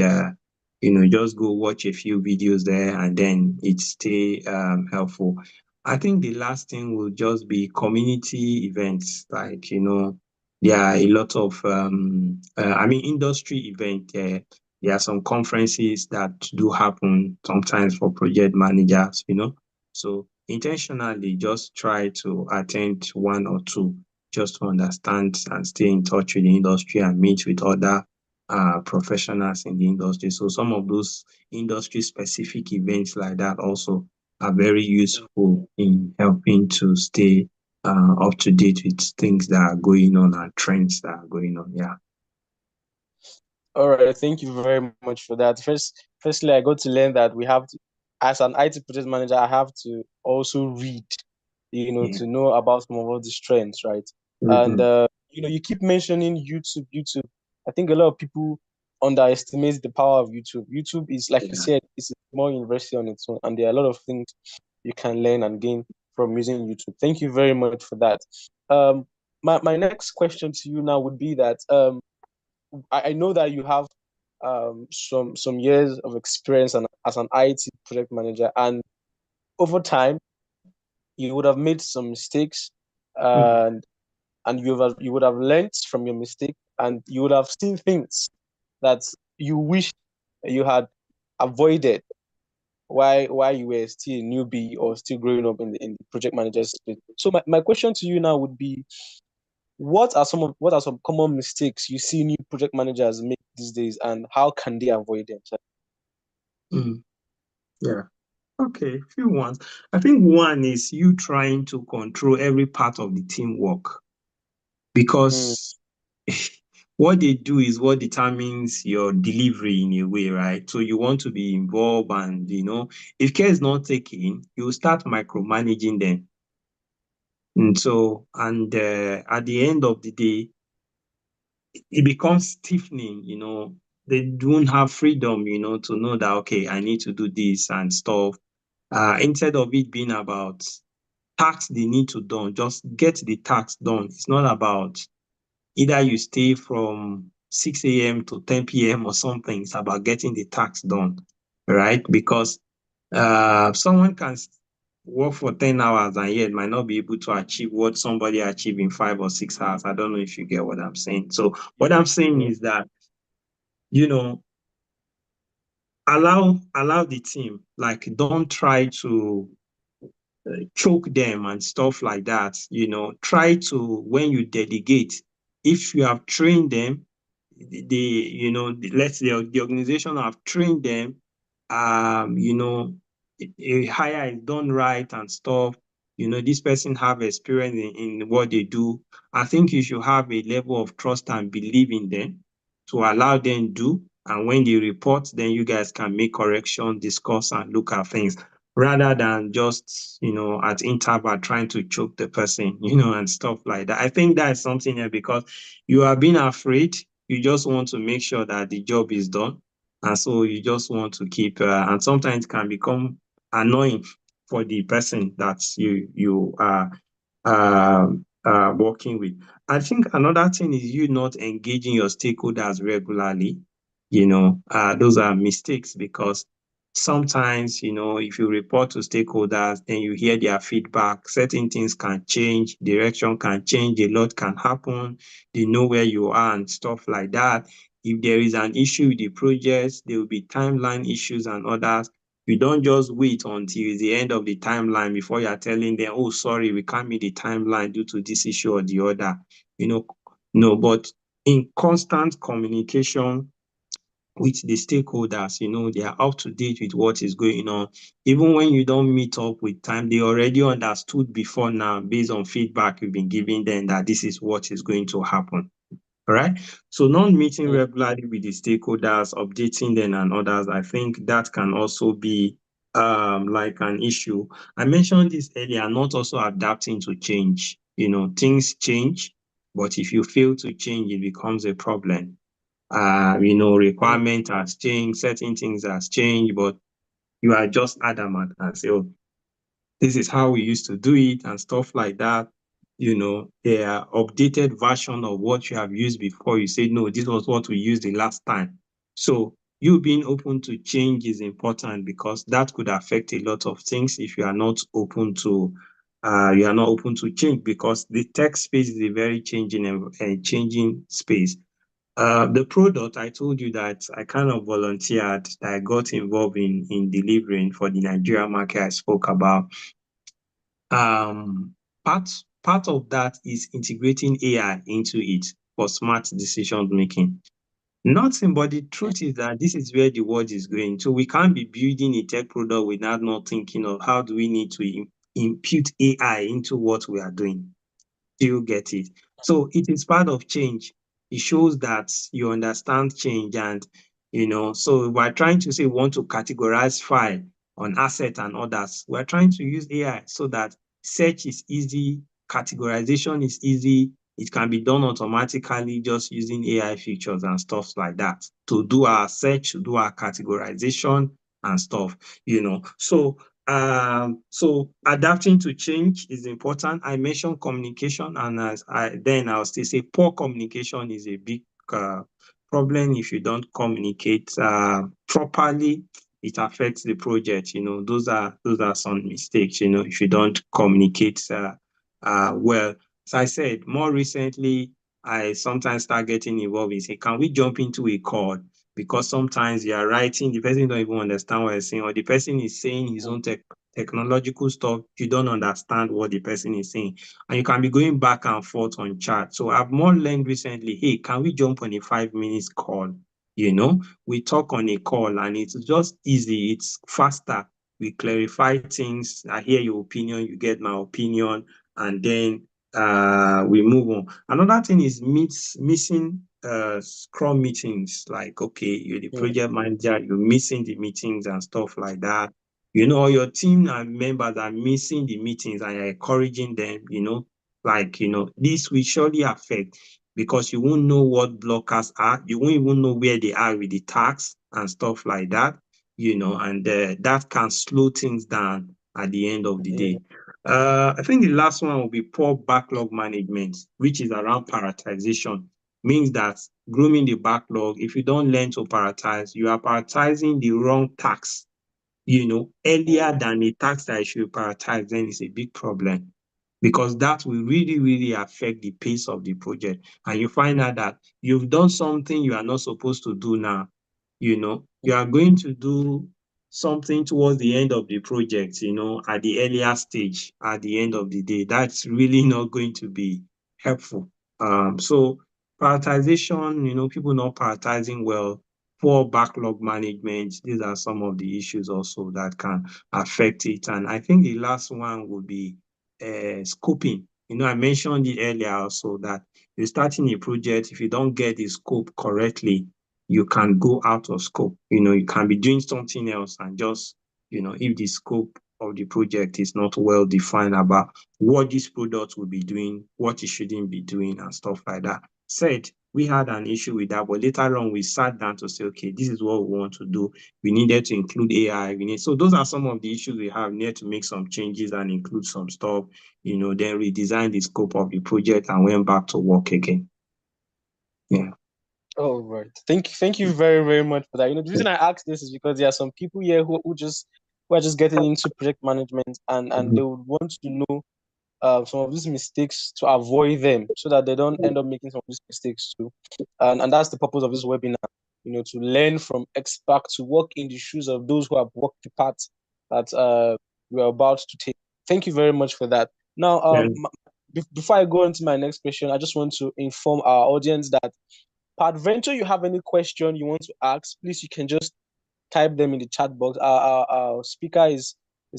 just go watch a few videos there, and then it stay helpful. I think the last thing will just be community events, like there are a lot of industry event. There are some conferences that do happen sometimes for project managers. So intentionally just try to attend one or two just to understand and stay in touch with the industry and meet with other professionals in the industry. So some of those industry specific events like that also are very useful in helping to stay up to date with things that are going on and trends that are going on. Yeah. All right, thank you very much for that. Firstly, I got to learn that we have to, as an IT project manager, I have to also read, Yeah. to know about some of all these trends, right? And Mhm. you keep mentioning YouTube, YouTube. I think a lot of people underestimate the power of YouTube. YouTube is, like you Yeah. said, it's a small university on its own, and there are a lot of things you can learn and gain from using YouTube. Thank you very much for that. My next question to you now would be that I know that you have some years of experience as an IT project manager, and over time you would have made some mistakes, Mhm. and you would have learned from your mistake, and you would have seen things that you wish you had avoided while you were still a newbie or still growing up in the project manager's stage. So my question to you now would be, what are some common mistakes you see new project managers make these days, and how can they avoid them? Mhm. Yeah. Okay, few ones. I think one is you trying to control every part of the teamwork Mm, because what they do is what determines your delivery in a way, right? So you want to be involved, and if care is not taken, you start micromanaging them. And so, and at the end of the day, it becomes stiffening, they don't have freedom, to know that, okay, I need to do this and stuff. Instead of it being about tasks they need to done, just get the task done. It's not about either you stay from 6 a.m. to 10 p.m. or something. It's about getting the task done, right? Because someone can work for 10 hours and yet might not be able to achieve what somebody achieved in 5 or 6 hours. I don't know if you get what I'm saying. So what I'm saying is that, you know, allow the team, like don't try to choke them and stuff like that. Try to, when you delegate, if you have trained them, let's say the organization have trained them, a hire is done right and stuff. This person have experience in what they do. I think you should have a level of trust and believe in them to allow them do. And when they report, then you guys can make correction, discuss, and look at things rather than just, at interval trying to choke the person, and stuff like that. I think that's something else because you are being afraid. You just want to make sure that the job is done. And so you just want to keep, and sometimes it can become annoying for the person that you are working with. I think another thing is you not engaging your stakeholders regularly. Those are mistakes because sometimes, if you report to stakeholders, then you hear their feedback, certain things can change, direction can change, a lot can happen, they know where you are and stuff like that. If there is an issue with the project, there will be timeline issues and others. You don't just wait until the end of the timeline before you're telling them, oh, sorry, we can't meet the timeline due to this issue or the other. No, but in constant communication with the stakeholders, they are up to date with what is going on. Even when you don't meet up with time, they already understood before now, based on feedback you've been giving them, that this is what is going to happen. Right? So non-meeting Mm. regularly with the stakeholders, updating them and others, I think that can also be like an issue. I mentioned this earlier, not also adapting to change. Things change, but if you fail to change, it becomes a problem. Mm. Requirement has changed, certain things has changed, but you are just adamant and say, oh, this is how we used to do it and stuff like that. They are updated version of what you have used before. You say, no, this was what we used the last time. So you being open to change is important because that could affect a lot of things if you are not open to change because the tech space is a very changing and changing space. The product, I told you that I kind of volunteered, that I got involved in delivering for the Nigeria market I spoke about. Um, part part of that is integrating AI into it for smart decision making. Nothing, but the truth is that this is where the world is going. So we can't be building a tech product without not thinking of how do we need to impute AI into what we are doing. Do you get it? So it is part of change. It shows that you understand change and so we're trying to say we want to categorize file on asset and others. We're trying to use AI so that search is easy, categorization is easy. It can be done automatically just using AI features and stuff like that to do our search, to do our categorization and stuff, so adapting to change is important. I mentioned communication, and then I'll still say poor communication is a big problem. If you don't communicate properly, it affects the project. Those are some mistakes. If you don't communicate well. As I said, more recently, I sometimes start getting involved in say, can we jump into a call? Because sometimes you are writing, the person don't even understand what you're saying, or the person is saying his own technological stuff, you don't understand what the person is saying. And you can be going back and forth on chat. So I've more learned recently, hey, can we jump on a 5 minutes call? We talk on a call and it's just easy, it's faster. We clarify things. I hear your opinion, you get my opinion, and then we move on. Another thing is missing scrum meetings. Like, okay, you're the Mm. project manager, you're missing the meetings and stuff like that. or your team and members are missing the meetings and you're encouraging them, this will surely affect because you won't know what blockers are. You won't even know where they are with the tasks and stuff like that, and that can slow things down at the end of the Yeah. day. I think the last one will be poor backlog management, which is around prioritization. Means that grooming the backlog, if you don't learn to prioritize, you are prioritizing the wrong tasks, earlier than a task that you should prioritize, then it's a big problem because that will really, really affect the pace of the project. And you find out that you've done something you are not supposed to do now. You are going to do something towards the end of the project, at the earlier stage, at the end of the day. That's really not going to be helpful. So prioritization, people not prioritizing well, poor backlog management. These are some of the issues also that can affect it. And I think the last one would be scoping. I mentioned it earlier also that you're starting a project, if you don't get the scope correctly, you can go out of scope. You can be doing something else and just, if the scope of the project is not well defined about what this product will be doing, what it shouldn't be doing, and stuff like that. Said we had an issue with that, but later on we sat down to say, okay, this is what we want to do. We needed to include AI. So those are some of the issues we have. We need to make some changes and include some stuff, then redesign the scope of the project and went back to work again. Yeah. Oh, right. Thank you very, very much for that. The reason I ask this is because there are some people here who are just getting into project management and they Mhm. would want to know some of these mistakes to avoid them so that they don't end up making some of these mistakes too. And that's the purpose of this webinar, to learn from experts, to walk in the shoes of those who have walked the path that we're about to take. Thank you very much for that. Now, Yeah. before I go into my next question, I just want to inform our audience that peradventure you have any question you want to ask, please you can just type them in the chat box. Our speaker is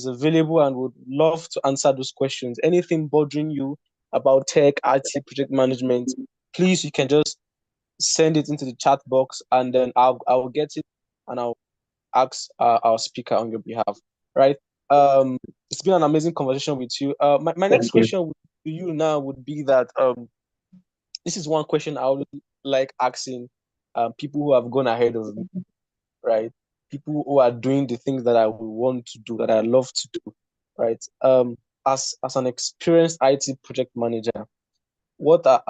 available and would love to answer those questions. Anything bothering you about tech, IT, project management, please you can just send it into the chat box and then I'll get it and I'll ask our speaker on your behalf. Right? It's been an amazing conversation with you. My next Thank you. question to you now would be that this is one question I would like asking people who have gone ahead of me, right? People who are doing the things that I would want to do, that I love to do, right? As an experienced IT project manager, what are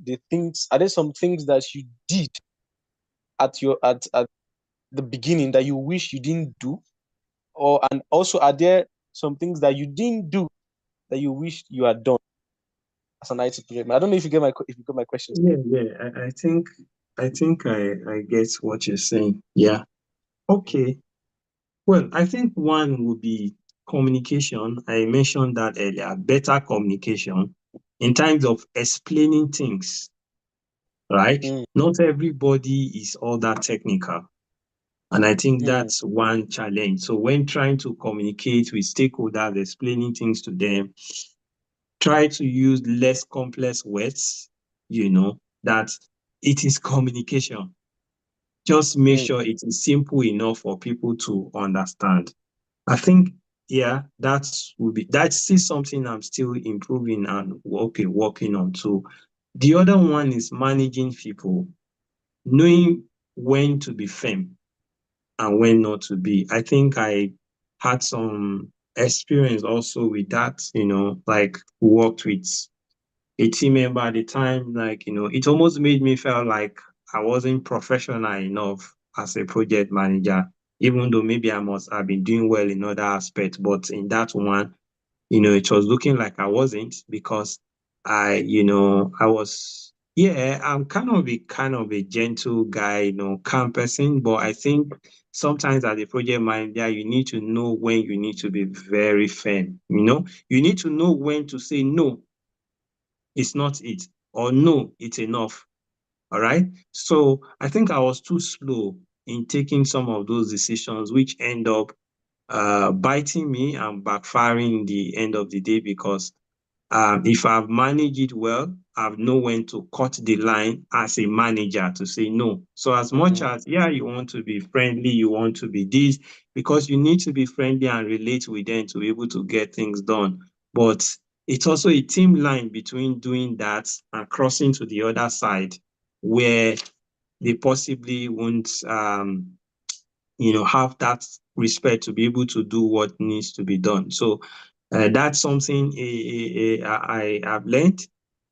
the things? Are there some things that you did at the beginning that you wish you didn't do, and also are there some things that you didn't do that you wish you had done as an IT project manager? I don't know if you got my questions. Yeah, yeah. I think I get what you're saying. Yeah. Okay. Well, I think one would be communication. I mentioned that earlier. Better communication in terms of explaining things, right? Mm, Not everybody is all that technical. And I think mm, that's one challenge. So when trying to communicate with stakeholders, explaining things to them, try to use less complex words, that it is communication. Just make mm, sure it is simple enough for people to understand. I think, yeah, that's still something I'm still improving and working on too. The other one is managing people, knowing when to be firm and when not to be. I think I had some experience also with that, like worked with a team member at the time, like, it almost made me feel like I wasn't professional enough as a project manager, even though maybe I must have been doing well in other aspects. But in that one, it was looking like I wasn't because I was, yeah, I'm kind of a gentle guy, calm person, but I think sometimes as a project manager, you need to know when you need to be very firm, you need to know when to say no, it's not it, or no, it's enough. All right. So I think I was too slow in taking some of those decisions, which end up biting me and backfiring the end of the day because If I've managed it well, I've known when to cut the line as a manager to say no. So as much as, yeah, you want to be friendly, you want to be this, because you need to be friendly and relate with them to be able to get things done. But it's also a thin line between doing that and crossing to the other side where they possibly won't have that respect to be able to do what needs to be done. So that's something I have learned.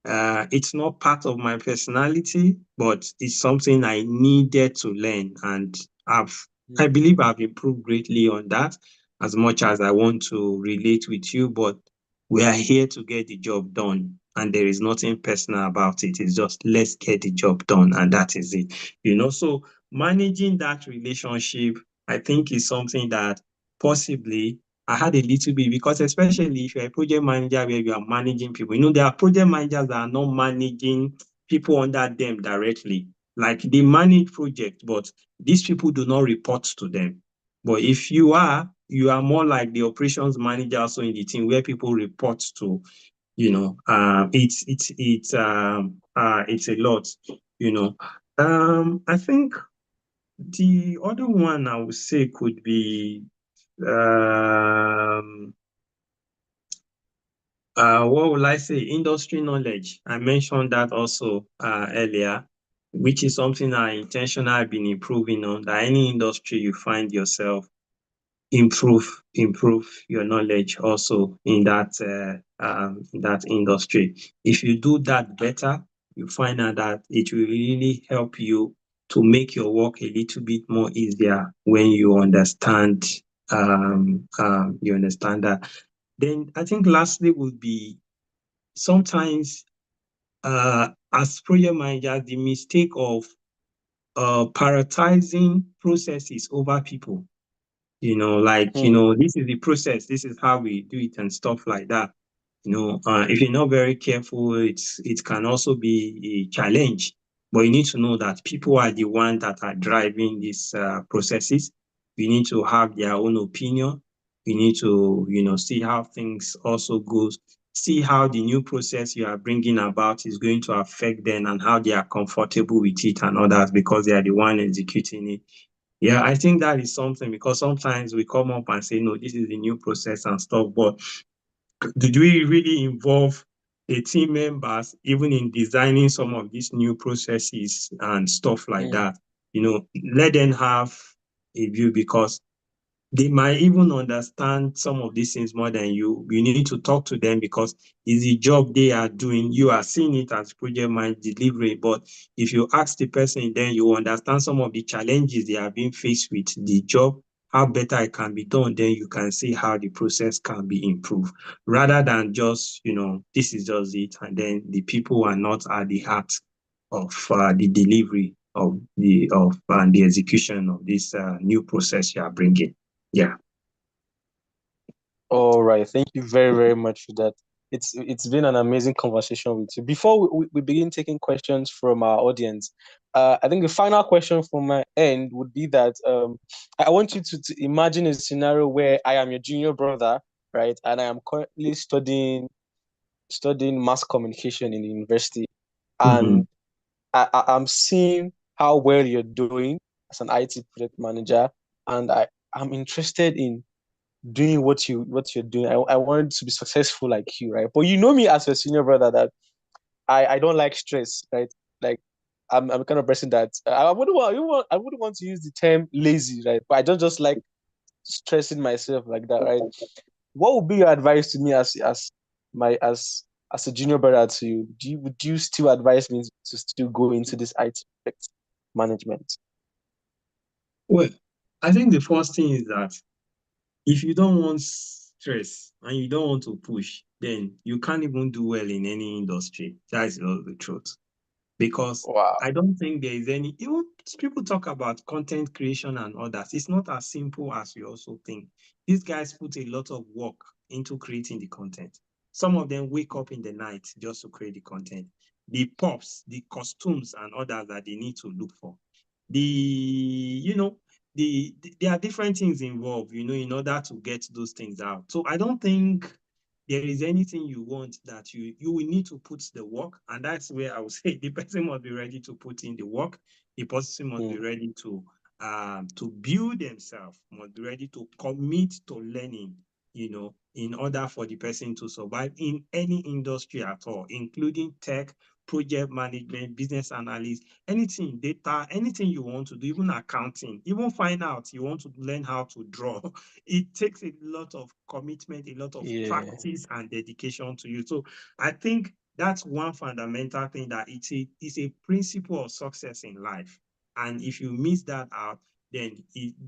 It's not part of my personality, but it's something I needed to learn, and I believe I've improved greatly on that. As much as I want to relate with you, but we are here to get the job done, and there is nothing personal about it. It's just let's get the job done, and that is it. So managing that relationship, I think, is something that possibly I had a little bit, because especially if you're a project manager where you are managing people, there are project managers that are not managing people under them directly. Like they manage projects, but these people do not report to them. But if you are more like the operations manager also in the team where people report to, it's a lot, I think the other one I would say could be what will I say? Industry knowledge. I mentioned that also earlier, which is something I intentionally been improving on. That any industry you find yourself, improve your knowledge also in that industry. If you do that better, you find out that it will really help you to make your work a little bit more easier when you understand that. Then I think lastly would be sometimes as project manager, the mistake of prioritizing processes over people. This is the process, this is how we do it and stuff like that. If you're not very careful, it can also be a challenge. But you need to know that people are the ones that are driving these processes. You need to have their own opinion. You need to, see how things also goes. See how the new process you are bringing about is going to affect them and how they are comfortable with it and others because they are the one executing it. Yeah, I think that is something, because sometimes we come up and say, no, this is the new process and stuff, but did we really involve the team members even in designing some of these new processes and stuff like that? Let them have a view, because they might even understand some of these things more than you. You need to talk to them because it's the job they are doing. You are seeing it as project management delivery, but if you ask the person, then you understand some of the challenges they are being faced with the job, how better it can be done, then you can see how the process can be improved, rather than just, this is just it, and then the people are not at the heart of the delivery of the execution of this new process you are bringing. Yeah. All right. Thank you very, very much for that. It's been an amazing conversation with you. Before we begin taking questions from our audience, I think the final question from my end would be that I want you to imagine a scenario where I am your junior brother, right? And I am currently studying mass communication in the university. Mm-hmm. And I'm seeing how well you're doing as an IT project manager. And I'm interested in doing what you're doing. I wanted to be successful like you, right? But you know me as a senior brother that I don't like stress, right? Like I'm the kind of person that I wouldn't want to use the term lazy, right? But I don't just like stressing myself like that, right? What would be your advice to me my as a junior brother to you? Would you still advise me to still go into this IT project management? Well, I think the first thing is that if you don't want stress and you don't want to push, then you can't even do well in any industry. That is not the truth. Because Wow. I don't think there is any, even people talk about content creation and others. It's not as simple as we also think. These guys put a lot of work into creating the content. Some of them wake up in the night just to create the content. The props, the costumes, and others that they need to look for. There are different things involved, in order to get those things out. So I don't think there is anything you want that you will need to put the work, and that's where I would say the person must be ready to put in the work. The person must be Mm. ready to build themselves, must be ready to commit to learning, in order for the person to survive in any industry at all, including tech, project management, business analyst, anything, data, anything you want to do, even accounting, even find out you want to learn how to draw. It takes a lot of commitment, a lot of Yeah. practice and dedication to you. So I think that's one fundamental thing, that it's a principle of success in life. And if you miss that out, then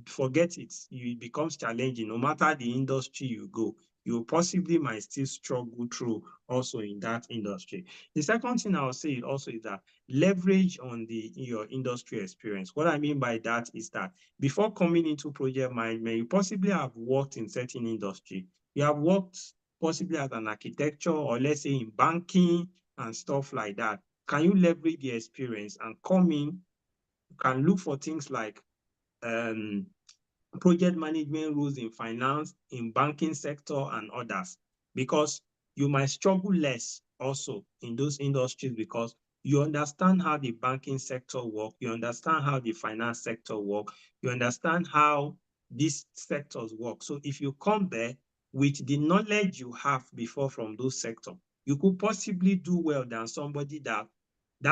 forget it. It becomes challenging. No matter the industry you go, you possibly might still struggle through also in that industry. The second thing I'll say also is that leverage on your industry experience. What I mean by that is that before coming into project management, you possibly have worked in certain industry. You have worked possibly as an architecture, or let's say in banking and stuff like that. Can you leverage the experience and come in? You can look for things like um, project management rules in finance, in banking sector, and others, because you might struggle less also in those industries because you understand how the banking sector work, you understand how the finance sector work, you understand how these sectors work. So if you come there with the knowledge you have before from those sectors, you could possibly do well than somebody that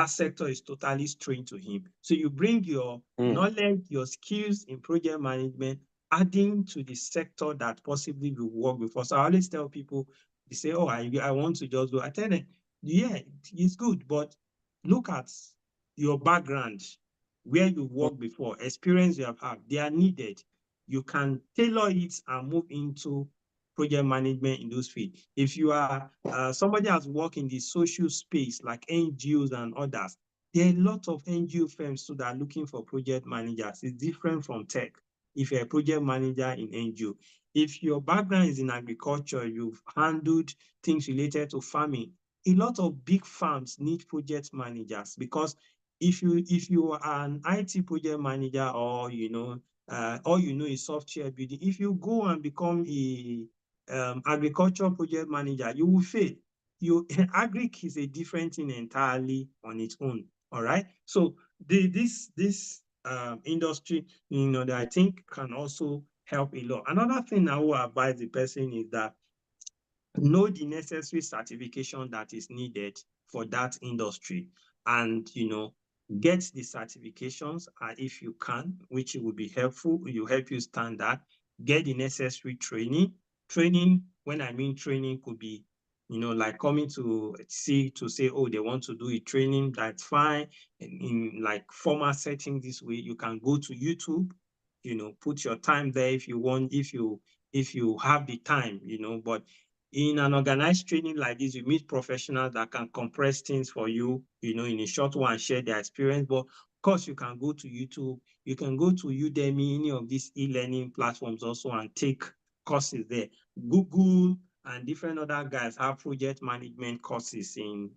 sector is totally strange to him. So you bring your Mm. knowledge, your skills in project management, adding to the sector that possibly you work before. So I always tell people, they say, oh, I want to just go. I tell them, yeah, it's good, but look at your background, where you Mm. worked before, experience you have had, they are needed. You can tailor it and move into project management in those fields. If you are somebody has worked in the social space like NGOs and others, there are a lot of NGO firms too that are looking for project managers. It's different from tech. If you're a project manager in NGO, if your background is in agriculture, you've handled things related to farming, a lot of big farms need project managers, because if you are an IT project manager, or all you know is software building, if you go and become a agriculture project manager, you will fail. Agric is a different thing entirely on its own. All right. So this industry, that I think can also help a lot. Another thing I will advise the person is that know the necessary certification that is needed for that industry, and get the certifications, if you can, which will be helpful, will help you stand that. Get the necessary training. When I mean training, could be like coming to say, oh, they want to do a training, that's fine. In like formal setting, this way you can go to YouTube, put your time there if you want, if you have the time, but in an organized training like this, you meet professionals that can compress things for you, in a short one, share their experience. But of course, you can go to YouTube, you can go to Udemy, any of these e-learning platforms also, and take courses there. Google and different other guys have project management courses in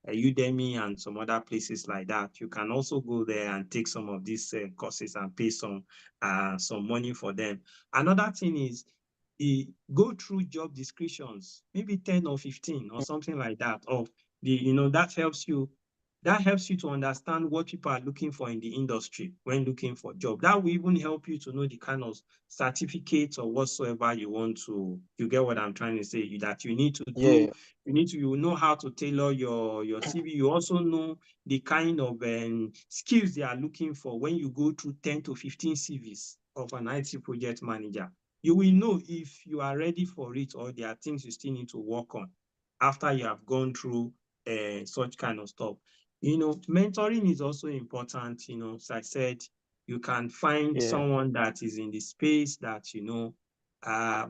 Udemy and some other places like that. You can also go there and take some of these courses and pay some money for them. Another thing is, go through job descriptions, maybe 10 or 15 or something like that, of that helps you to understand what people are looking for in the industry when looking for job. That will even help you to know the kind of certificates or whatsoever you want to. You get what I'm trying to say? That you need to do. Yeah. You know how to tailor your CV. You also know the kind of skills they are looking for when you go through 10 to 15 CVs of an IT project manager. You will know if you are ready for it, or there are things you still need to work on after you have gone through such kind of stuff. Mentoring is also important. As I said, you can find Yeah. someone that is in the space that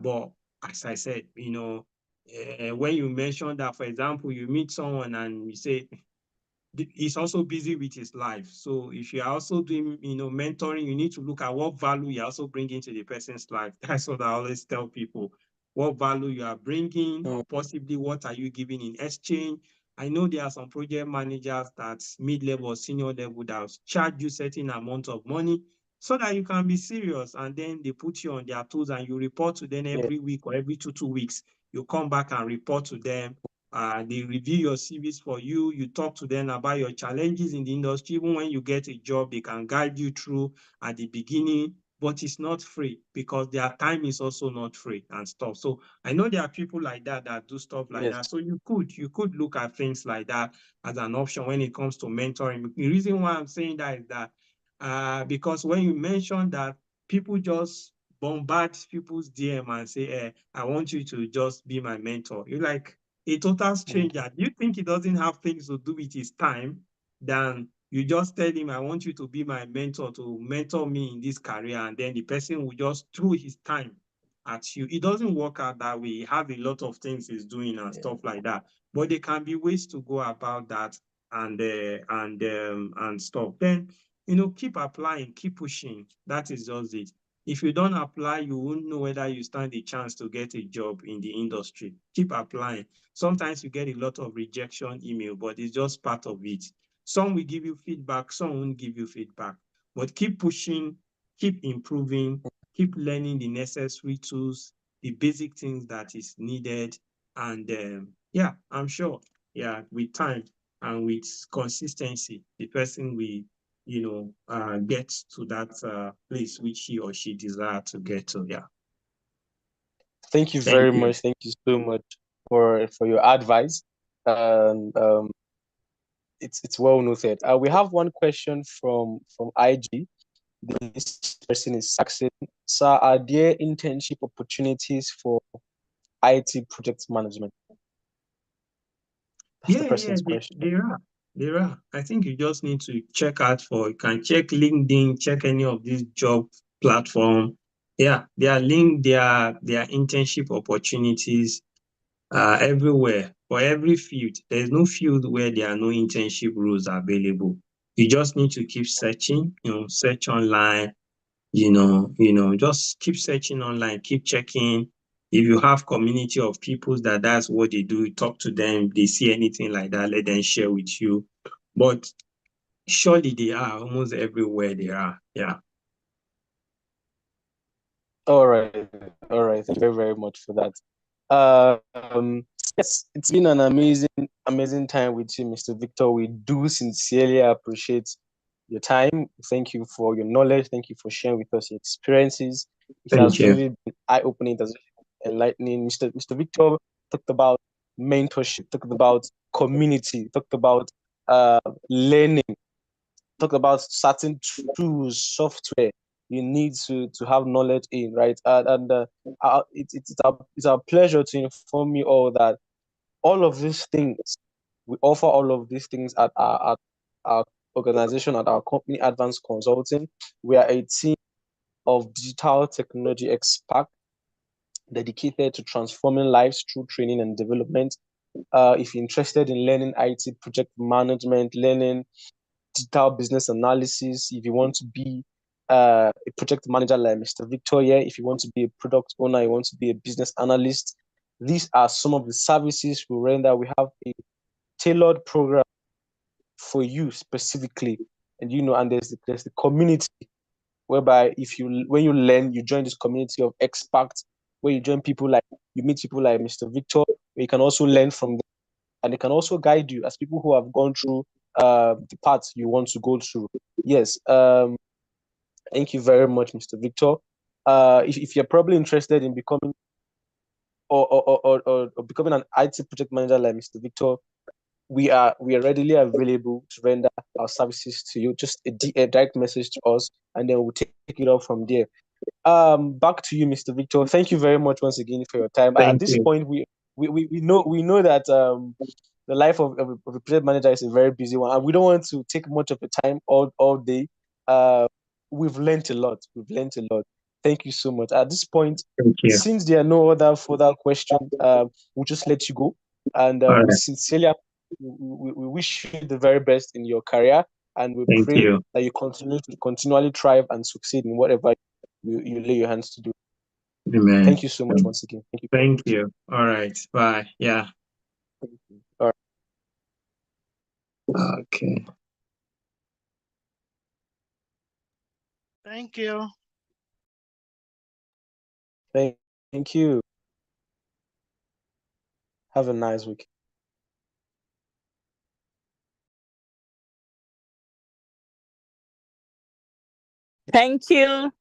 but as I said, when you mention that, for example, you meet someone and you say, he's also busy with his life. So if you're also doing, mentoring, you need to look at what value you're also bringing to the person's life. That's what I always tell people. What value you are bringing, Mm. or possibly what are you giving in exchange? I know there are some project managers that's mid-level or senior level that will charge you certain amount of money so that you can be serious, and then they put you on their toes and you report to them Yeah. every week or every two weeks. you come back and report to them. They review your CVs for you. You talk to them about your challenges in the industry. Even when you get a job, they can guide you through at the beginning, but it's not free because their time is also not free and stuff. So I know there are people like that that do stuff like Yes. that. So you could look at things like that as an option when it comes to mentoring. The reason why I'm saying that is that because when you mention that, people just bombard people's DM and say, I want you to just be my mentor. You're like a total stranger. Do you think he doesn't have things to do with his time than you just tell him, I want you to be my mentor, to mentor me in this career, and then the person will just throw his time at you? It doesn't work out that way. He have a lot of things he's doing and stuff like that. But there can be ways to go about that and stuff. Then keep applying, keep pushing. That is just it. If you don't apply, you won't know whether you stand a chance to get a job in the industry. Keep applying. Sometimes you get a lot of rejection email, but it's just part of it. Some will give you feedback, some won't give you feedback. But keep pushing, keep improving, keep learning the necessary tools, the basic things that is needed. And yeah, I'm sure, yeah, with time and with consistency, the person will get to that place which he or she desire to get to. Yeah. Thank you Thank very you. much. Thank you so much for your advice. And it's well noted. We have one question from IG. This person is asking, sir, are there internship opportunities for IT project management? That's the Yeah, yeah, person's question. there are. There are. I think you just need to check out you can check LinkedIn, check any of these job platform. Yeah, there are internship opportunities everywhere for every field. There's no field where there are no internship rules available. You just need to keep searching, search online, just keep searching online, keep checking. If you have community of people that's what they do, talk to them. They see anything like that, let them share with you. But surely they are almost everywhere they are. Yeah. All right, all right. Thank you very, very much for that. Yes, it's been an amazing time with you, Mr. Victor. We do sincerely appreciate your time. Thank you for your knowledge. Thank you for sharing with us your experiences. It Thank has you. really been eye-opening. It has really been enlightening. Mr. Victor talked about mentorship, talked about community, talked about learning, talked about certain tools, software you need to have knowledge in, right? It's our pleasure to inform you all that all of these things, we offer all of these things at our organization, at our company, Advanced Consulting. We are a team of digital technology experts dedicated to transforming lives through training and development. If you're interested in learning IT project management, learning digital business analysis, if you want to be a project manager like Mr. Victor here, if you want to be a product owner, you want to be a business analyst, these are some of the services we render. We have a tailored program for you specifically, and there's the community whereby when you learn, you join this community of experts where you meet people like Mr. Victor, where you can also learn from them, and they can also guide you as people who have gone through the paths you want to go through. Yes. Thank you very much, Mr. Victor. If you're probably interested in becoming or becoming an IT project manager like Mr. Victor, we are readily available to render our services to you. Just a direct message to us, and then we'll take it up from there. Back to you, Mr. Victor. Thank you very much once again for your time. At Thank this you. point, we know that the life of a project manager is a very busy one, and we don't want to take much of the time all day. Uh, we've learned a lot. We've learned a lot. Thank you so much. At this point, Thank you. since there are no other further questions, we'll just let you go, and All we right. sincerely we wish you the very best in your career, and we Thank pray you. that you continue to continually thrive and succeed in whatever you lay your hands to do. Amen. Thank you so much once again. Thank you very Thank much. you. All right. Bye. Yeah. All right. Okay. Thank you. Thank you. Have a nice week. Thank you.